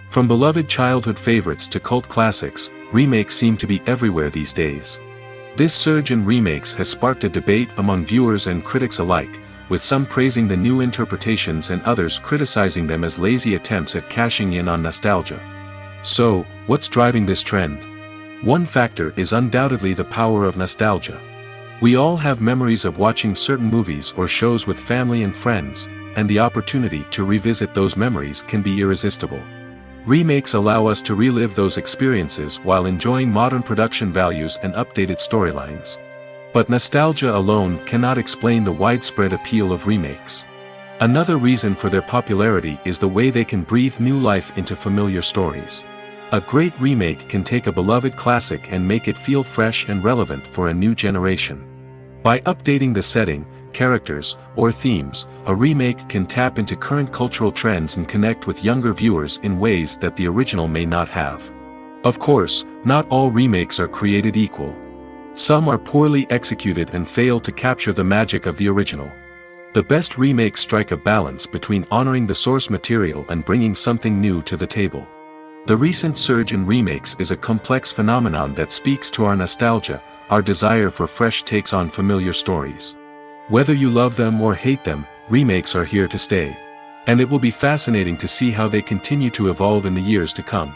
From beloved childhood favorites to cult classics, remakes seem to be everywhere these days. This surge in remakes has sparked a debate among viewers and critics alike, with some praising the new interpretations and others criticizing them as lazy attempts at cashing in on nostalgia. So, what's driving this trend? One factor is undoubtedly the power of nostalgia. We all have memories of watching certain movies or shows with family and friends, and the opportunity to revisit those memories can be irresistible. Remakes allow us to relive those experiences while enjoying modern production values and updated storylines. But nostalgia alone cannot explain the widespread appeal of remakes. Another reason for their popularity is the way they can breathe new life into familiar stories. A great remake can take a beloved classic and make it feel fresh and relevant for a new generation. By updating the setting, characters, or themes, a remake can tap into current cultural trends and connect with younger viewers in ways that the original may not have. Of course, not all remakes are created equal. Some are poorly executed and fail to capture the magic of the original. The best remakes strike a balance between honoring the source material and bringing something new to the table. The recent surge in remakes is a complex phenomenon that speaks to our nostalgia, our desire for fresh takes on familiar stories. Whether you love them or hate them, remakes are here to stay. And it will be fascinating to see how they continue to evolve in the years to come.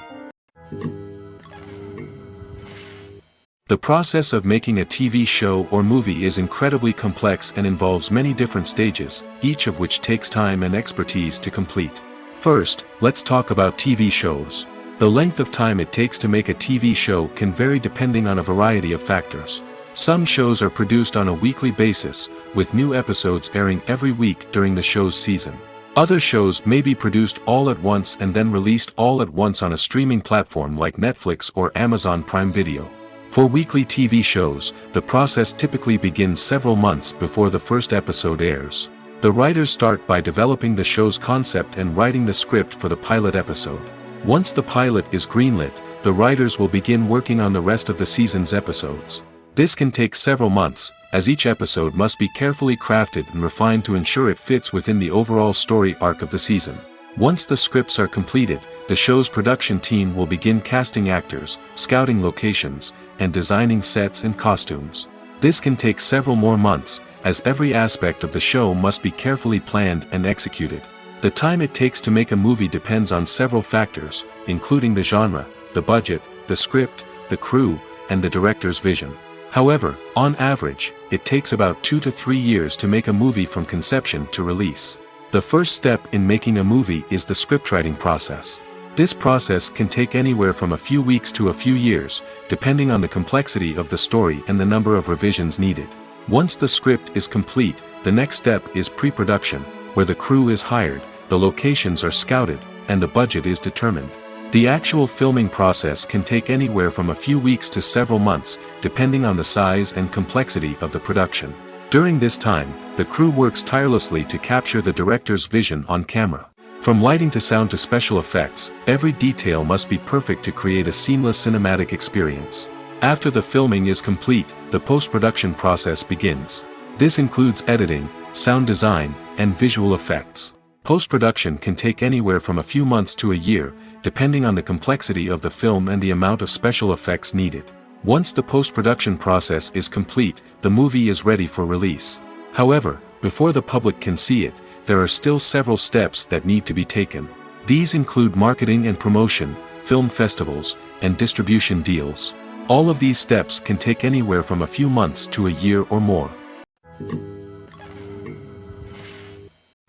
The process of making a TV show or movie is incredibly complex and involves many different stages, each of which takes time and expertise to complete. First, let's talk about TV shows. The length of time it takes to make a TV show can vary depending on a variety of factors. Some shows are produced on a weekly basis, with new episodes airing every week during the show's season. Other shows may be produced all at once and then released all at once on a streaming platform like Netflix or Amazon Prime Video. For weekly TV shows, the process typically begins several months before the first episode airs. The writers start by developing the show's concept and writing the script for the pilot episode. Once the pilot is greenlit, the writers will begin working on the rest of the season's episodes. This can take several months, as each episode must be carefully crafted and refined to ensure it fits within the overall story arc of the season. Once the scripts are completed, the show's production team will begin casting actors, scouting locations, and designing sets and costumes. This can take several more months, as every aspect of the show must be carefully planned and executed. The time it takes to make a movie depends on several factors, including the genre, the budget, the script, the crew, and the director's vision. However, on average, it takes about 2 to 3 years to make a movie from conception to release. The first step in making a movie is the scriptwriting process. This process can take anywhere from a few weeks to a few years, depending on the complexity of the story and the number of revisions needed. Once the script is complete, the next step is pre-production, where the crew is hired, the locations are scouted, and the budget is determined. The actual filming process can take anywhere from a few weeks to several months, depending on the size and complexity of the production. During this time, the crew works tirelessly to capture the director's vision on camera. From lighting to sound to special effects, every detail must be perfect to create a seamless cinematic experience. After the filming is complete, the post-production process begins. This includes editing, sound design, and visual effects. Post-production can take anywhere from a few months to a year, depending on the complexity of the film and the amount of special effects needed. Once the post-production process is complete, the movie is ready for release. However, before the public can see it, there are still several steps that need to be taken. These include marketing and promotion, film festivals, and distribution deals. All of these steps can take anywhere from a few months to a year or more.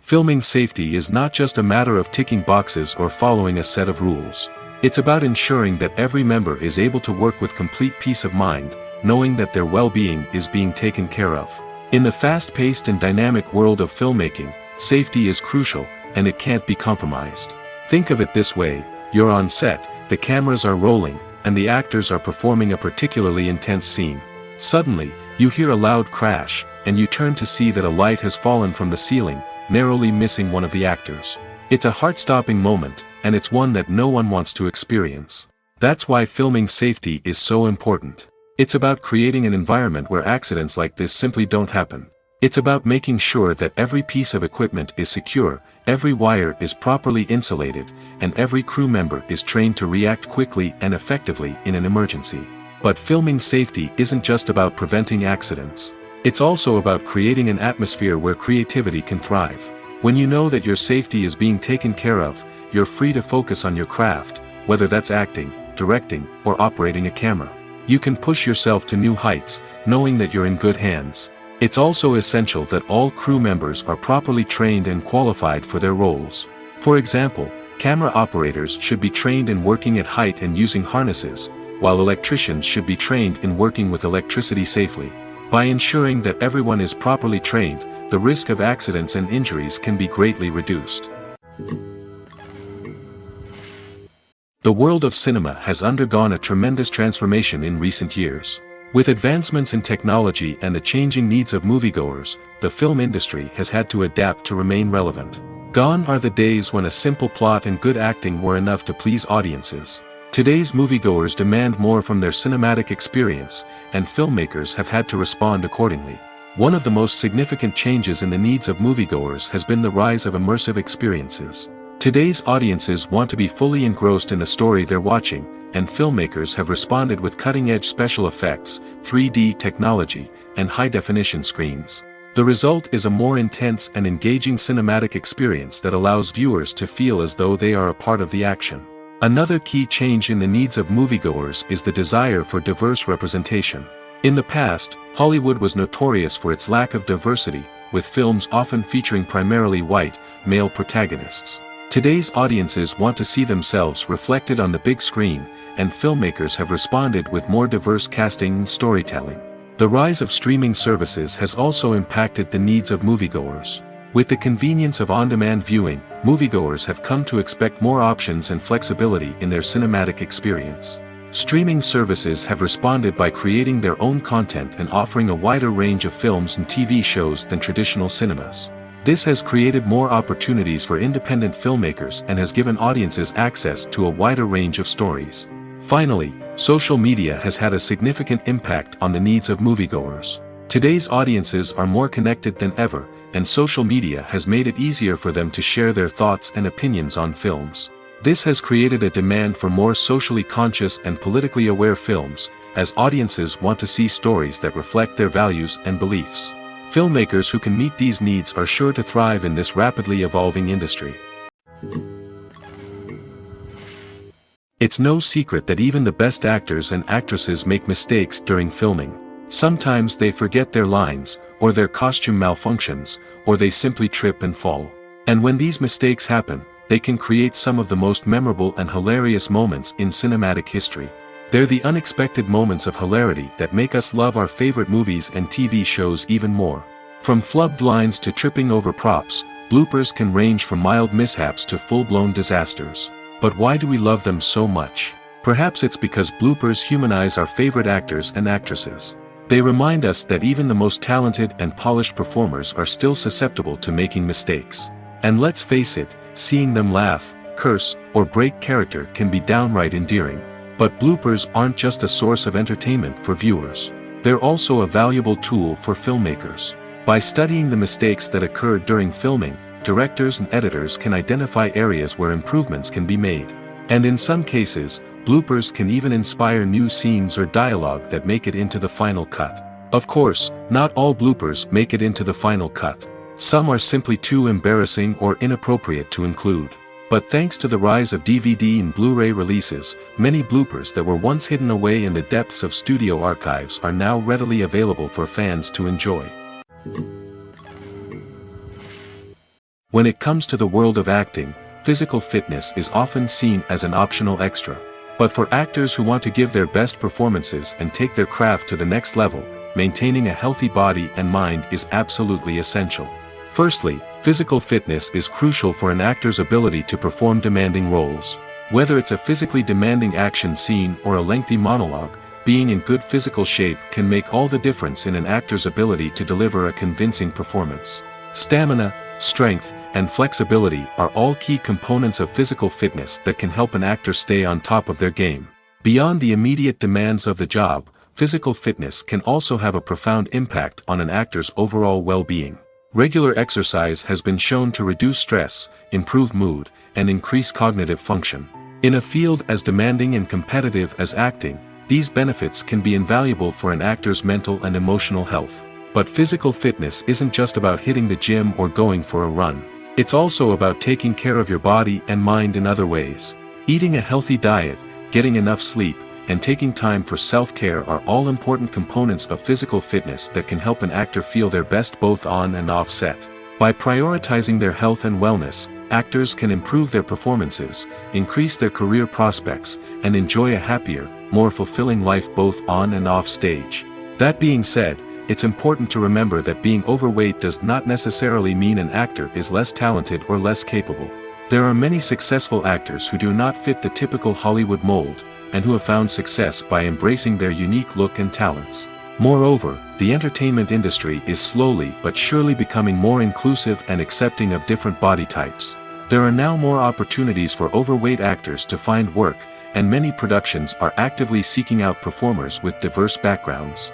Filming safety is not just a matter of ticking boxes or following a set of rules. It's about ensuring that every member is able to work with complete peace of mind, knowing that their well-being is being taken care of. In the fast-paced and dynamic world of filmmaking, safety is crucial, and it can't be compromised. Think of it this way: you're on set, the cameras are rolling, and the actors are performing a particularly intense scene. Suddenly, you hear a loud crash, and you turn to see that a light has fallen from the ceiling, narrowly missing one of the actors. It's a heart-stopping moment, and it's one that no one wants to experience. That's why filming safety is so important. It's about creating an environment where accidents like this simply don't happen. It's about making sure that every piece of equipment is secure, every wire is properly insulated, and every crew member is trained to react quickly and effectively in an emergency. But filming safety isn't just about preventing accidents. It's also about creating an atmosphere where creativity can thrive. When you know that your safety is being taken care of, you're free to focus on your craft, whether that's acting, directing, or operating a camera. You can push yourself to new heights, knowing that you're in good hands. It's also essential that all crew members are properly trained and qualified for their roles. For example, camera operators should be trained in working at height and using harnesses, while electricians should be trained in working with electricity safely. By ensuring that everyone is properly trained, the risk of accidents and injuries can be greatly reduced. The world of cinema has undergone a tremendous transformation in recent years. With advancements in technology and the changing needs of moviegoers, the film industry has had to adapt to remain relevant. Gone are the days when a simple plot and good acting were enough to please audiences. Today's moviegoers demand more from their cinematic experience, and filmmakers have had to respond accordingly. One of the most significant changes in the needs of moviegoers has been the rise of immersive experiences. Today's audiences want to be fully engrossed in the story they're watching, and filmmakers have responded with cutting-edge special effects, 3D technology, and high-definition screens. The result is a more intense and engaging cinematic experience that allows viewers to feel as though they are a part of the action. Another key change in the needs of moviegoers is the desire for diverse representation. In the past, Hollywood was notorious for its lack of diversity, with films often featuring primarily white, male protagonists. Today's audiences want to see themselves reflected on the big screen, and filmmakers have responded with more diverse casting and storytelling. The rise of streaming services has also impacted the needs of moviegoers. With the convenience of on-demand viewing, moviegoers have come to expect more options and flexibility in their cinematic experience. Streaming services have responded by creating their own content and offering a wider range of films and TV shows than traditional cinemas. This has created more opportunities for independent filmmakers and has given audiences access to a wider range of stories. Finally, social media has had a significant impact on the needs of moviegoers. Today's audiences are more connected than ever, and social media has made it easier for them to share their thoughts and opinions on films. This has created a demand for more socially conscious and politically aware films, as audiences want to see stories that reflect their values and beliefs. Filmmakers who can meet these needs are sure to thrive in this rapidly evolving industry. It's no secret that even the best actors and actresses make mistakes during filming. Sometimes they forget their lines, or their costume malfunctions, or they simply trip and fall. And when these mistakes happen, they can create some of the most memorable and hilarious moments in cinematic history. They're the unexpected moments of hilarity that make us love our favorite movies and TV shows even more. From flubbed lines to tripping over props, bloopers can range from mild mishaps to full-blown disasters. But why do we love them so much? Perhaps it's because bloopers humanize our favorite actors and actresses. They remind us that even the most talented and polished performers are still susceptible to making mistakes. And let's face it, seeing them laugh, curse, or break character can be downright endearing. But bloopers aren't just a source of entertainment for viewers. They're also a valuable tool for filmmakers. By studying the mistakes that occurred during filming, directors and editors can identify areas where improvements can be made. And in some cases, bloopers can even inspire new scenes or dialogue that make it into the final cut. Of course, not all bloopers make it into the final cut. Some are simply too embarrassing or inappropriate to include. But thanks to the rise of DVD and Blu-ray releases, many bloopers that were once hidden away in the depths of studio archives are now readily available for fans to enjoy. When it comes to the world of acting, physical fitness is often seen as an optional extra. But for actors who want to give their best performances and take their craft to the next level, maintaining a healthy body and mind is absolutely essential. Firstly, physical fitness is crucial for an actor's ability to perform demanding roles. Whether it's a physically demanding action scene or a lengthy monologue, being in good physical shape can make all the difference in an actor's ability to deliver a convincing performance. Stamina, strength, and flexibility are all key components of physical fitness that can help an actor stay on top of their game. Beyond the immediate demands of the job, physical fitness can also have a profound impact on an actor's overall well-being. Regular exercise has been shown to reduce stress, improve mood, and increase cognitive function. In a field as demanding and competitive as acting, these benefits can be invaluable for an actor's mental and emotional health. But physical fitness isn't just about hitting the gym or going for a run. It's also about taking care of your body and mind in other ways. Eating a healthy diet, getting enough sleep, and taking time for self-care are all important components of physical fitness that can help an actor feel their best both on and off set. By prioritizing their health and wellness, actors can improve their performances, increase their career prospects, and enjoy a happier, more fulfilling life both on and off stage. That being said, it's important to remember that being overweight does not necessarily mean an actor is less talented or less capable. There are many successful actors who do not fit the typical Hollywood mold, and who have found success by embracing their unique look and talents. Moreover, the entertainment industry is slowly but surely becoming more inclusive and accepting of different body types. There are now more opportunities for overweight actors to find work, and many productions are actively seeking out performers with diverse backgrounds.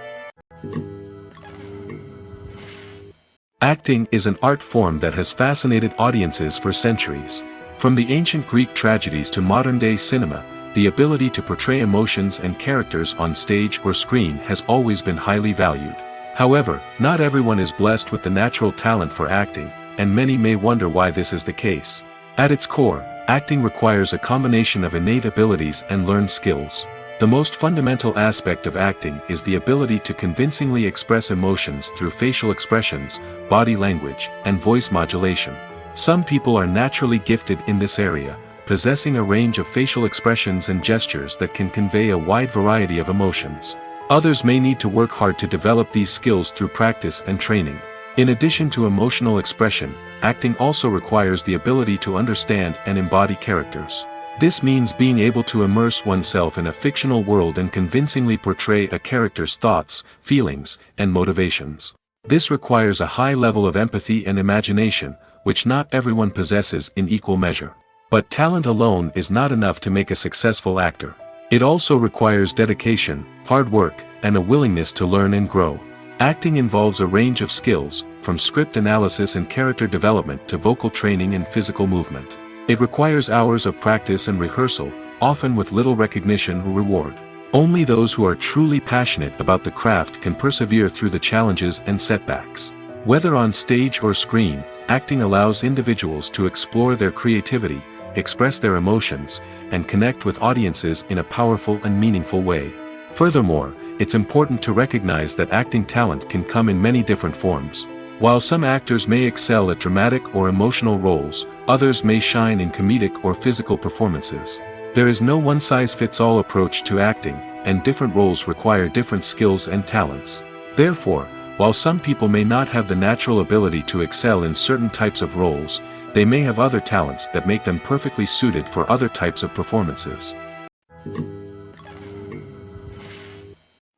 Acting is an art form that has fascinated audiences for centuries. From the ancient Greek tragedies to modern-day cinema, the ability to portray emotions and characters on stage or screen has always been highly valued. However, not everyone is blessed with the natural talent for acting, and many may wonder why this is the case. At its core, acting requires a combination of innate abilities and learned skills. The most fundamental aspect of acting is the ability to convincingly express emotions through facial expressions, body language, and voice modulation. Some people are naturally gifted in this area, possessing a range of facial expressions and gestures that can convey a wide variety of emotions. Others may need to work hard to develop these skills through practice and training. In addition to emotional expression, acting also requires the ability to understand and embody characters. This means being able to immerse oneself in a fictional world and convincingly portray a character's thoughts, feelings, and motivations. This requires a high level of empathy and imagination, which not everyone possesses in equal measure. But talent alone is not enough to make a successful actor. It also requires dedication, hard work, and a willingness to learn and grow. Acting involves a range of skills, from script analysis and character development to vocal training and physical movement. It requires hours of practice and rehearsal, often with little recognition or reward. Only those who are truly passionate about the craft can persevere through the challenges and setbacks. Whether on stage or screen, acting allows individuals to explore their creativity, express their emotions, and connect with audiences in a powerful and meaningful way. Furthermore, it's important to recognize that acting talent can come in many different forms. While some actors may excel at dramatic or emotional roles, others may shine in comedic or physical performances. There is no one-size-fits-all approach to acting, and different roles require different skills and talents. Therefore, while some people may not have the natural ability to excel in certain types of roles, they may have other talents that make them perfectly suited for other types of performances.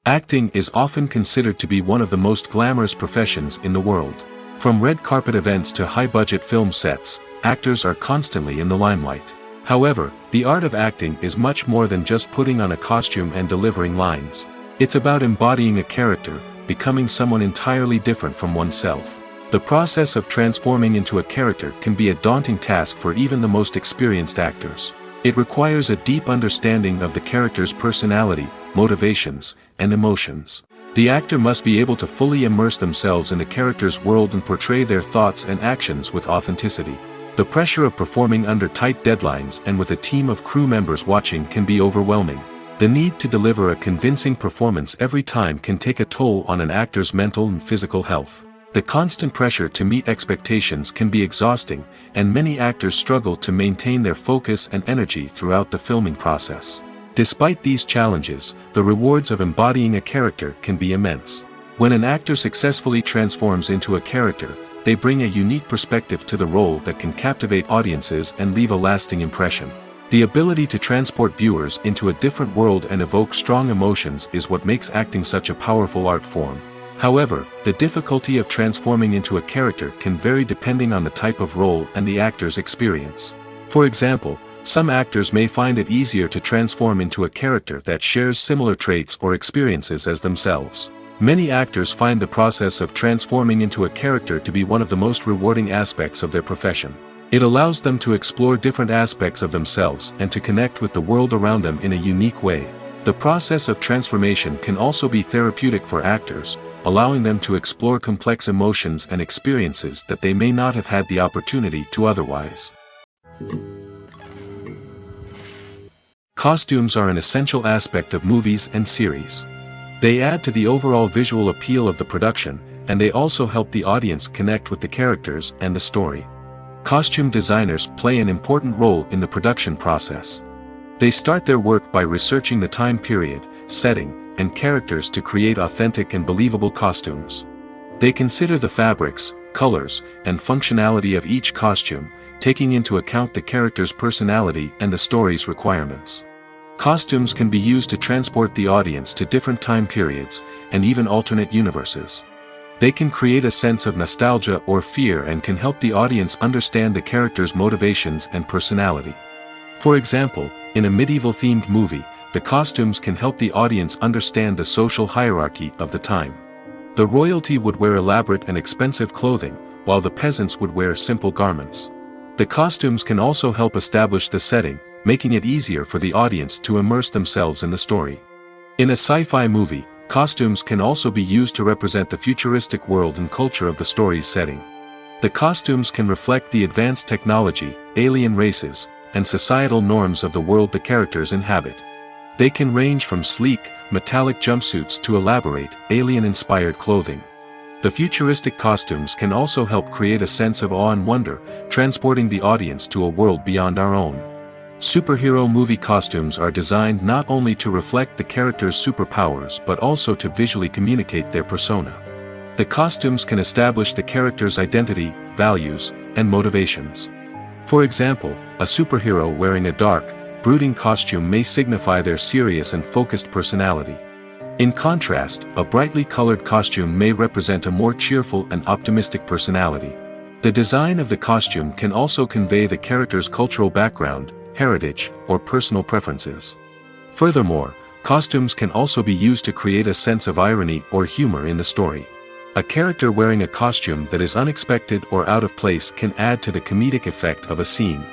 Acting is often considered to be one of the most glamorous professions in the world. From red carpet events to high-budget film sets, actors are constantly in the limelight. However, the art of acting is much more than just putting on a costume and delivering lines. It's about embodying a character, becoming someone entirely different from oneself. The process of transforming into a character can be a daunting task for even the most experienced actors. It requires a deep understanding of the character's personality, motivations, and emotions. The actor must be able to fully immerse themselves in the character's world and portray their thoughts and actions with authenticity. The pressure of performing under tight deadlines and with a team of crew members watching can be overwhelming. The need to deliver a convincing performance every time can take a toll on an actor's mental and physical health. The constant pressure to meet expectations can be exhausting, and many actors struggle to maintain their focus and energy throughout the filming process. Despite these challenges, the rewards of embodying a character can be immense. When an actor successfully transforms into a character, they bring a unique perspective to the role that can captivate audiences and leave a lasting impression. The ability to transport viewers into a different world and evoke strong emotions is what makes acting such a powerful art form. However, the difficulty of transforming into a character can vary depending on the type of role and the actor's experience. For example, some actors may find it easier to transform into a character that shares similar traits or experiences as themselves. Many actors find the process of transforming into a character to be one of the most rewarding aspects of their profession. It allows them to explore different aspects of themselves and to connect with the world around them in a unique way. The process of transformation can also be therapeutic for actors, allowing them to explore complex emotions and experiences that they may not have had the opportunity to otherwise. Costumes are an essential aspect of movies and series. They add to the overall visual appeal of the production, and they also help the audience connect with the characters and the story. Costume designers play an important role in the production process. They start their work by researching the time period, setting, and characters to create authentic and believable costumes. They consider the fabrics, colors, and functionality of each costume, taking into account the character's personality and the story's requirements. Costumes can be used to transport the audience to different time periods, and even alternate universes. They can create a sense of nostalgia or fear and can help the audience understand the character's motivations and personality. For example, in a medieval-themed movie, the costumes can help the audience understand the social hierarchy of the time. The royalty would wear elaborate and expensive clothing, while the peasants would wear simple garments. The costumes can also help establish the setting, making it easier for the audience to immerse themselves in the story. In a sci-fi movie, costumes can also be used to represent the futuristic world and culture of the story's setting. The costumes can reflect the advanced technology, alien races, and societal norms of the world the characters inhabit. They can range from sleek, metallic jumpsuits to elaborate, alien-inspired clothing. The futuristic costumes can also help create a sense of awe and wonder, transporting the audience to a world beyond our own. Superhero movie costumes are designed not only to reflect the character's superpowers but also to visually communicate their persona. The costumes can establish the character's identity, values, and motivations. For example, a superhero wearing a dark, brooding costume may signify their serious and focused personality. In contrast, a brightly colored costume may represent a more cheerful and optimistic personality. The design of the costume can also convey the character's cultural background, heritage, or personal preferences. Furthermore, costumes can also be used to create a sense of irony or humor in the story. A character wearing a costume that is unexpected or out of place can add to the comedic effect of a scene.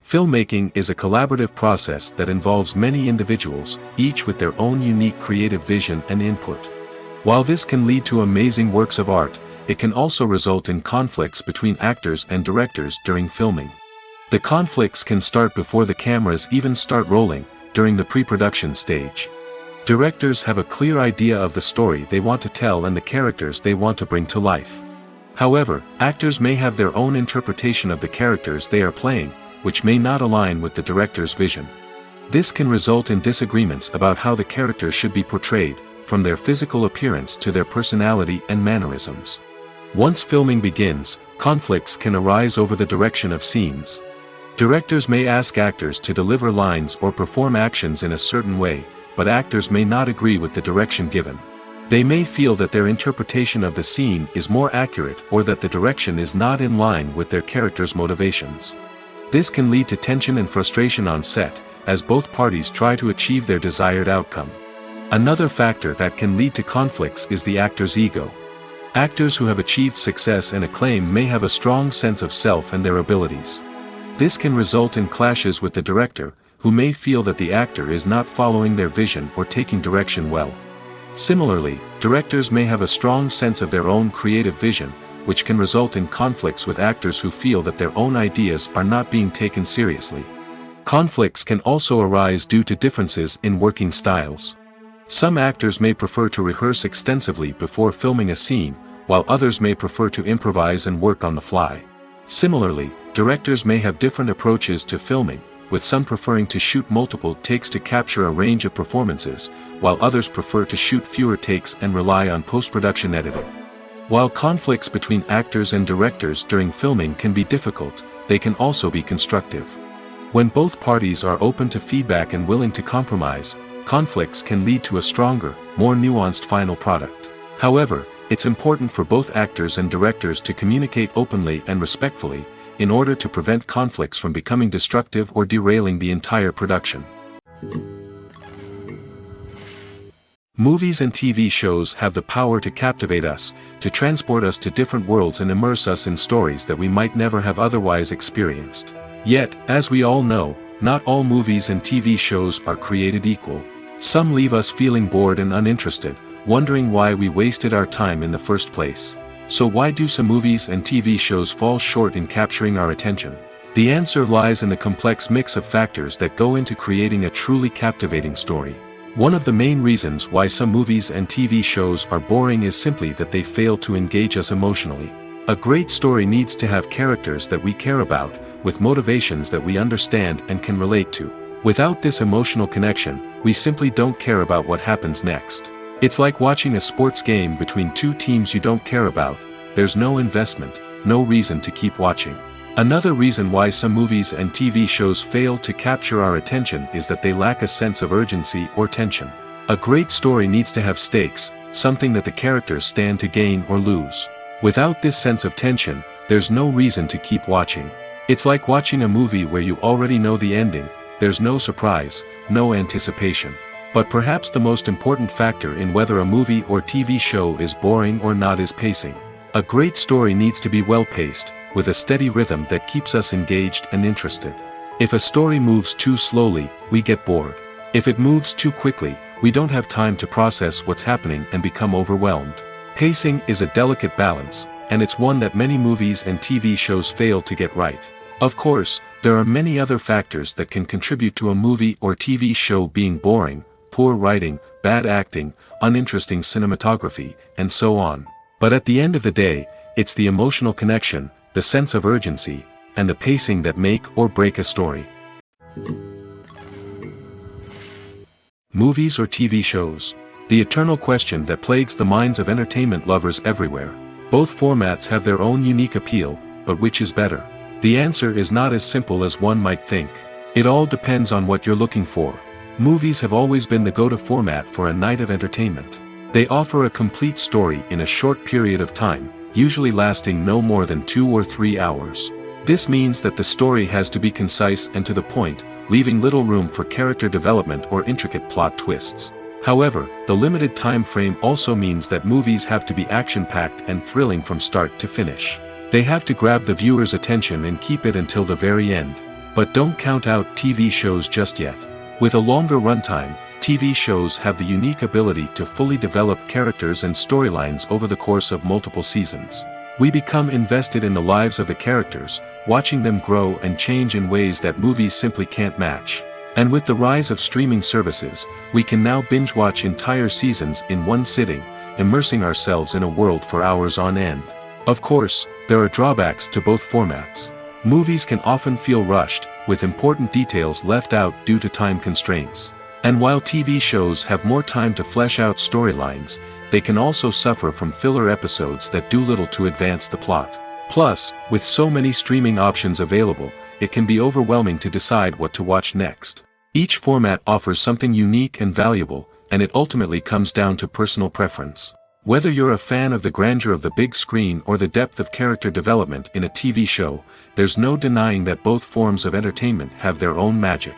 Filmmaking is a collaborative process that involves many individuals, each with their own unique creative vision and input. While this can lead to amazing works of art, it can also result in conflicts between actors and directors during filming. The conflicts can start before the cameras even start rolling, during the pre-production stage. Directors have a clear idea of the story they want to tell and the characters they want to bring to life. However, actors may have their own interpretation of the characters they are playing, which may not align with the director's vision. This can result in disagreements about how the characters should be portrayed, from their physical appearance to their personality and mannerisms. Once filming begins, conflicts can arise over the direction of scenes. Directors may ask actors to deliver lines or perform actions in a certain way, but actors may not agree with the direction given. They may feel that their interpretation of the scene is more accurate or that the direction is not in line with their character's motivations. This can lead to tension and frustration on set, as both parties try to achieve their desired outcome. Another factor that can lead to conflicts is the actor's ego. Actors who have achieved success and acclaim may have a strong sense of self and their abilities. This can result in clashes with the director, who may feel that the actor is not following their vision or taking direction well. Similarly, directors may have a strong sense of their own creative vision, which can result in conflicts with actors who feel that their own ideas are not being taken seriously. Conflicts can also arise due to differences in working styles. Some actors may prefer to rehearse extensively before filming a scene, while others may prefer to improvise and work on the fly. Similarly, directors may have different approaches to filming, with some preferring to shoot multiple takes to capture a range of performances, while others prefer to shoot fewer takes and rely on post-production editing. While conflicts between actors and directors during filming can be difficult, they can also be constructive. When both parties are open to feedback and willing to compromise, conflicts can lead to a stronger, more nuanced final product. However, it's important for both actors and directors to communicate openly and respectfully, in order to prevent conflicts from becoming destructive or derailing the entire production. Movies and TV shows have the power to captivate us, to transport us to different worlds and immerse us in stories that we might never have otherwise experienced. Yet, as we all know, not all movies and TV shows are created equal. Some leave us feeling bored and uninterested, wondering why we wasted our time in the first place. So why do some movies and TV shows fall short in capturing our attention? The answer lies in the complex mix of factors that go into creating a truly captivating story. One of the main reasons why some movies and TV shows are boring is simply that they fail to engage us emotionally. A great story needs to have characters that we care about, with motivations that we understand and can relate to. Without this emotional connection, we simply don't care about what happens next. It's like watching a sports game between two teams you don't care about. There's no investment, no reason to keep watching. Another reason why some movies and TV shows fail to capture our attention is that they lack a sense of urgency or tension. A great story needs to have stakes, something that the characters stand to gain or lose. Without this sense of tension, there's no reason to keep watching. It's like watching a movie where you already know the ending, there's no surprise, no anticipation. But perhaps the most important factor in whether a movie or TV show is boring or not is pacing. A great story needs to be well-paced, with a steady rhythm that keeps us engaged and interested. If a story moves too slowly, we get bored. If it moves too quickly, we don't have time to process what's happening and become overwhelmed. Pacing is a delicate balance, and it's one that many movies and TV shows fail to get right. Of course, there are many other factors that can contribute to a movie or TV show being boring: poor writing, bad acting, uninteresting cinematography, and so on. But at the end of the day, it's the emotional connection, the sense of urgency, and the pacing that make or break a story. Movies or TV shows? The eternal question that plagues the minds of entertainment lovers everywhere. Both formats have their own unique appeal, but which is better? The answer is not as simple as one might think. It all depends on what you're looking for. Movies have always been the go-to format for a night of entertainment. They offer a complete story in a short period of time, usually lasting no more than 2 or 3 hours. This means that the story has to be concise and to the point, leaving little room for character development or intricate plot twists. However, the limited time frame also means that movies have to be action-packed and thrilling from start to finish. They have to grab the viewer's attention and keep it until the very end. But don't count out TV shows just yet. With a longer runtime, TV shows have the unique ability to fully develop characters and storylines over the course of multiple seasons. We become invested in the lives of the characters, watching them grow and change in ways that movies simply can't match. And with the rise of streaming services, we can now binge-watch entire seasons in one sitting, immersing ourselves in a world for hours on end. Of course, there are drawbacks to both formats. Movies can often feel rushed, with important details left out due to time constraints. And while TV shows have more time to flesh out storylines, they can also suffer from filler episodes that do little to advance the plot. Plus, with so many streaming options available, it can be overwhelming to decide what to watch next. Each format offers something unique and valuable, and it ultimately comes down to personal preference. Whether you're a fan of the grandeur of the big screen or the depth of character development in a TV show, there's no denying that both forms of entertainment have their own magic.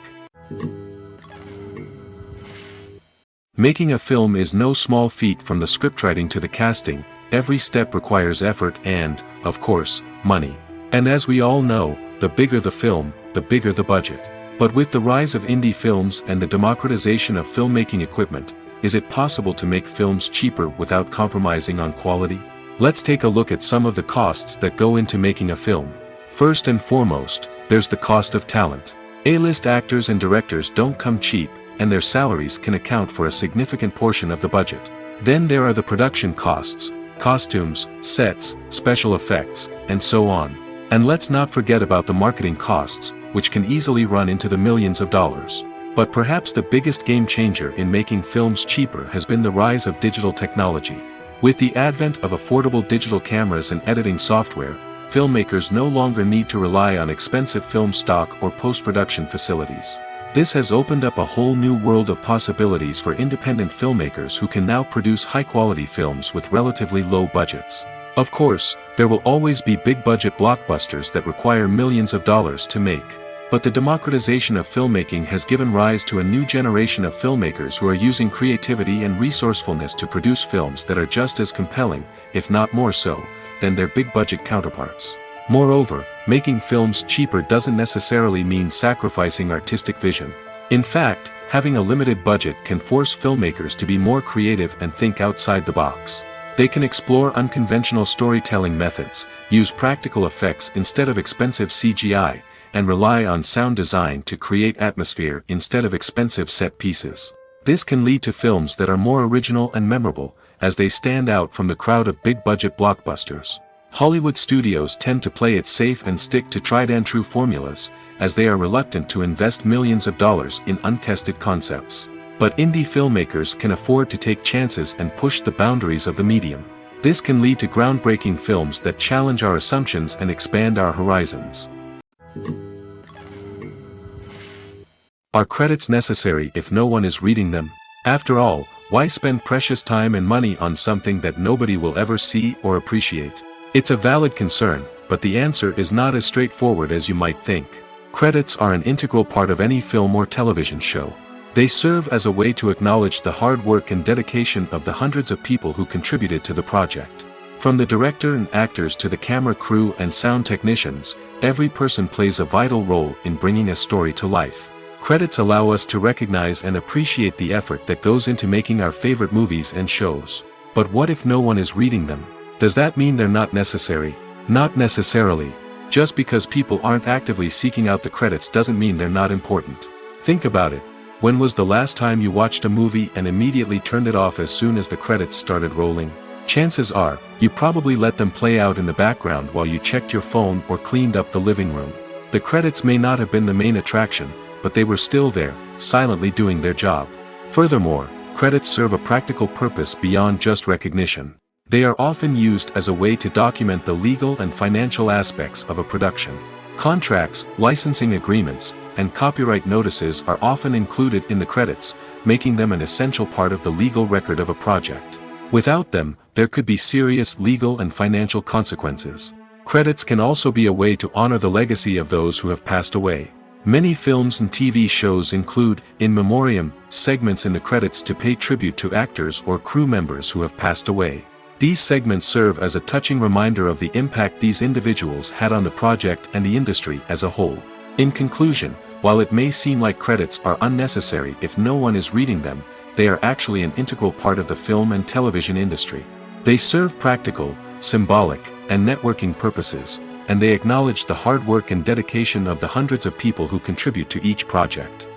Making a film is no small feat. From the scriptwriting to the casting, every step requires effort and, of course, money. And as we all know, the bigger the film, the bigger the budget. But with the rise of indie films and the democratization of filmmaking equipment, is it possible to make films cheaper without compromising on quality? Let's take a look at some of the costs that go into making a film. First and foremost, there's the cost of talent. A-list actors and directors don't come cheap, and their salaries can account for a significant portion of the budget. Then there are the production costs, costumes, sets, special effects, and so on. And let's not forget about the marketing costs, which can easily run into the millions of dollars. But perhaps the biggest game changer in making films cheaper has been the rise of digital technology. With the advent of affordable digital cameras and editing software, filmmakers no longer need to rely on expensive film stock or post-production facilities. This has opened up a whole new world of possibilities for independent filmmakers who can now produce high-quality films with relatively low budgets. Of course, there will always be big-budget blockbusters that require millions of dollars to make. But the democratization of filmmaking has given rise to a new generation of filmmakers who are using creativity and resourcefulness to produce films that are just as compelling, if not more so, than their big-budget counterparts. Moreover, making films cheaper doesn't necessarily mean sacrificing artistic vision. In fact, having a limited budget can force filmmakers to be more creative and think outside the box. They can explore unconventional storytelling methods, use practical effects instead of expensive CGI, and rely on sound design to create atmosphere instead of expensive set pieces. This can lead to films that are more original and memorable, as they stand out from the crowd of big-budget blockbusters. Hollywood studios tend to play it safe and stick to tried-and-true formulas, as they are reluctant to invest millions of dollars in untested concepts. But indie filmmakers can afford to take chances and push the boundaries of the medium. This can lead to groundbreaking films that challenge our assumptions and expand our horizons. Are credits necessary if no one is reading them? After all, why spend precious time and money on something that nobody will ever see or appreciate? It's a valid concern, but the answer is not as straightforward as you might think. Credits are an integral part of any film or television show. They serve as a way to acknowledge the hard work and dedication of the hundreds of people who contributed to the project. From the director and actors to the camera crew and sound technicians, every person plays a vital role in bringing a story to life. Credits allow us to recognize and appreciate the effort that goes into making our favorite movies and shows. But what if no one is reading them? Does that mean they're not necessary? Not necessarily. Just because people aren't actively seeking out the credits doesn't mean they're not important. Think about it. When was the last time you watched a movie and immediately turned it off as soon as the credits started rolling? Chances are, you probably let them play out in the background while you checked your phone or cleaned up the living room. The credits may not have been the main attraction, but they were still there, silently doing their job. Furthermore, credits serve a practical purpose beyond just recognition. They are often used as a way to document the legal and financial aspects of a production. Contracts, licensing agreements, and copyright notices are often included in the credits, making them an essential part of the legal record of a project. Without them, there could be serious legal and financial consequences. Credits can also be a way to honor the legacy of those who have passed away. Many films and TV shows include, in memoriam, segments in the credits to pay tribute to actors or crew members who have passed away. These segments serve as a touching reminder of the impact these individuals had on the project and the industry as a whole. In conclusion, while it may seem like credits are unnecessary if no one is reading them, they are actually an integral part of the film and television industry. They serve practical, symbolic, and networking purposes, and they acknowledge the hard work and dedication of the hundreds of people who contribute to each project.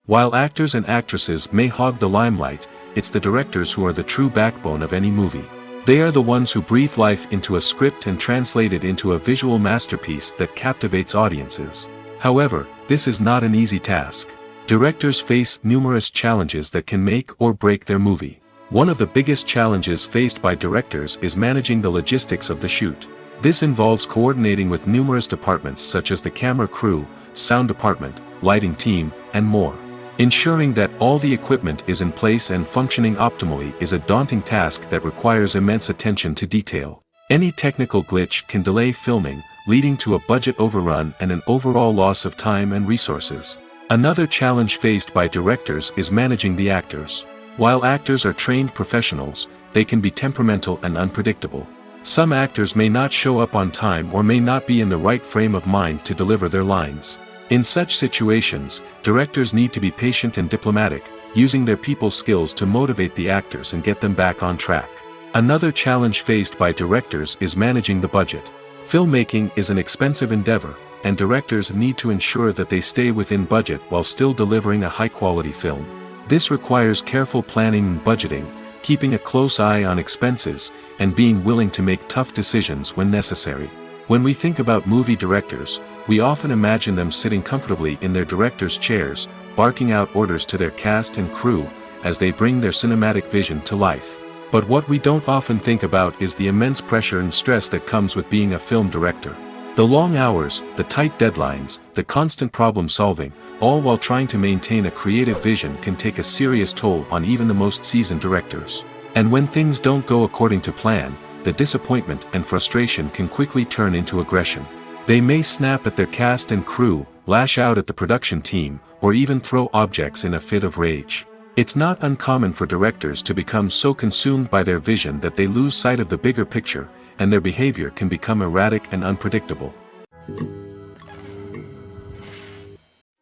While actors and actresses may hog the limelight, it's the directors who are the true backbone of any movie. They are the ones who breathe life into a script and translate it into a visual masterpiece that captivates audiences. However, this is not an easy task. Directors face numerous challenges that can make or break their movie. One of the biggest challenges faced by directors is managing the logistics of the shoot. This involves coordinating with numerous departments such as the camera crew, sound department, lighting team, and more. Ensuring that all the equipment is in place and functioning optimally is a daunting task that requires immense attention to detail. Any technical glitch can delay filming, leading to a budget overrun and an overall loss of time and resources. Another challenge faced by directors is managing the actors. While actors are trained professionals, they can be temperamental and unpredictable. Some actors may not show up on time or may not be in the right frame of mind to deliver their lines. In such situations, directors need to be patient and diplomatic, using their people skills to motivate the actors and get them back on track. Another challenge faced by directors is managing the budget. Filmmaking is an expensive endeavor, and directors need to ensure that they stay within budget while still delivering a high-quality film. This requires careful planning and budgeting, keeping a close eye on expenses, and being willing to make tough decisions when necessary. When we think about movie directors, we often imagine them sitting comfortably in their director's chairs, barking out orders to their cast and crew, as they bring their cinematic vision to life. But what we don't often think about is the immense pressure and stress that comes with being a film director. The long hours, the tight deadlines, the constant problem solving, all while trying to maintain a creative vision can take a serious toll on even the most seasoned directors. And when things don't go according to plan, the disappointment and frustration can quickly turn into aggression. They may snap at their cast and crew, lash out at the production team, or even throw objects in a fit of rage. It's not uncommon for directors to become so consumed by their vision that they lose sight of the bigger picture, and their behavior can become erratic and unpredictable.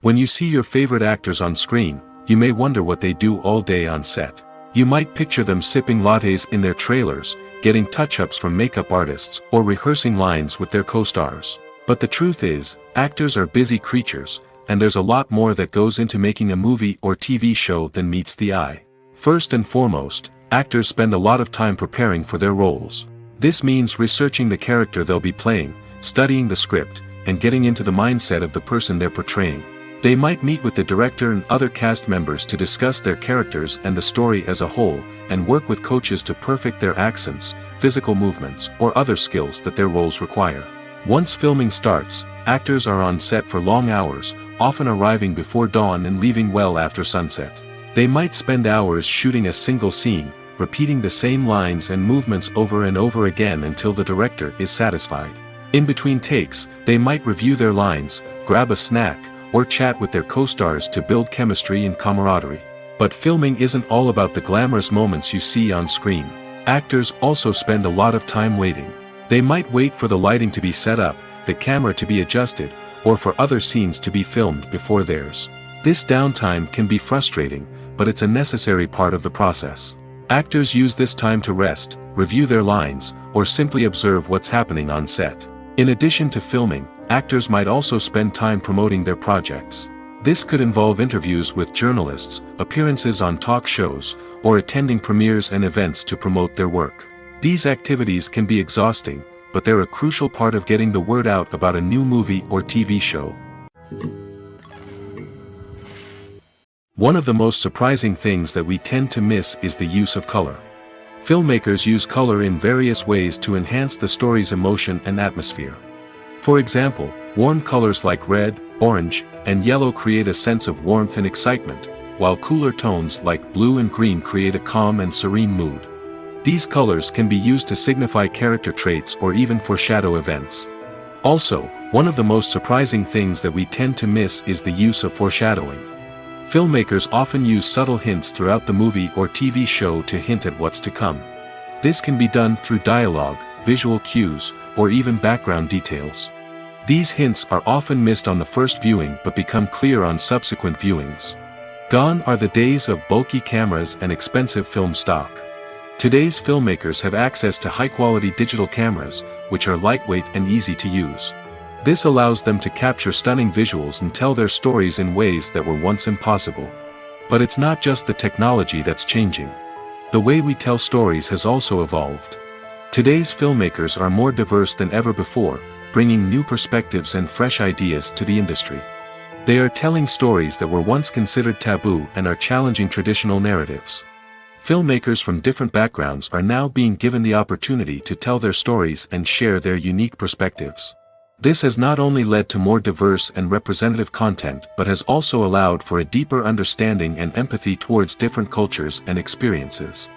When you see your favorite actors on screen, you may wonder what they do all day on set. You might picture them sipping lattes in their trailers, getting touch-ups from makeup artists, or rehearsing lines with their co-stars. But the truth is, actors are busy creatures, and there's a lot more that goes into making a movie or TV show than meets the eye. First and foremost, actors spend a lot of time preparing for their roles. This means researching the character they'll be playing, studying the script, and getting into the mindset of the person they're portraying. They might meet with the director and other cast members to discuss their characters and the story as a whole, and work with coaches to perfect their accents, physical movements, or other skills that their roles require. Once filming starts, actors are on set for long hours, often arriving before dawn and leaving well after sunset. They might spend hours shooting a single scene, repeating the same lines and movements over and over again until the director is satisfied. In between takes, they might review their lines, grab a snack, or chat with their co-stars to build chemistry and camaraderie. But filming isn't all about the glamorous moments you see on screen. Actors also spend a lot of time waiting. They might wait for the lighting to be set up, the camera to be adjusted, or for other scenes to be filmed before theirs. This downtime can be frustrating, but it's a necessary part of the process. Actors use this time to rest, review their lines, or simply observe what's happening on set. In addition to filming, actors might also spend time promoting their projects. This could involve interviews with journalists, appearances on talk shows, or attending premieres and events to promote their work. These activities can be exhausting, but they're a crucial part of getting the word out about a new movie or TV show. One of the most surprising things that we tend to miss is the use of color. Filmmakers use color in various ways to enhance the story's emotion and atmosphere. For example, warm colors like red, orange, and yellow create a sense of warmth and excitement, while cooler tones like blue and green create a calm and serene mood. These colors can be used to signify character traits or even foreshadow events. Also, one of the most surprising things that we tend to miss is the use of foreshadowing. Filmmakers often use subtle hints throughout the movie or TV show to hint at what's to come. This can be done through dialogue, visual cues, or even background details. These hints are often missed on the first viewing but become clear on subsequent viewings. Gone are the days of bulky cameras and expensive film stock. Today's filmmakers have access to high-quality digital cameras, which are lightweight and easy to use. This allows them to capture stunning visuals and tell their stories in ways that were once impossible. But it's not just the technology that's changing. The way we tell stories has also evolved. Today's filmmakers are more diverse than ever before, bringing new perspectives and fresh ideas to the industry. They are telling stories that were once considered taboo and are challenging traditional narratives. Filmmakers from different backgrounds are now being given the opportunity to tell their stories and share their unique perspectives. This has not only led to more diverse and representative content but has also allowed for a deeper understanding and empathy towards different cultures and experiences.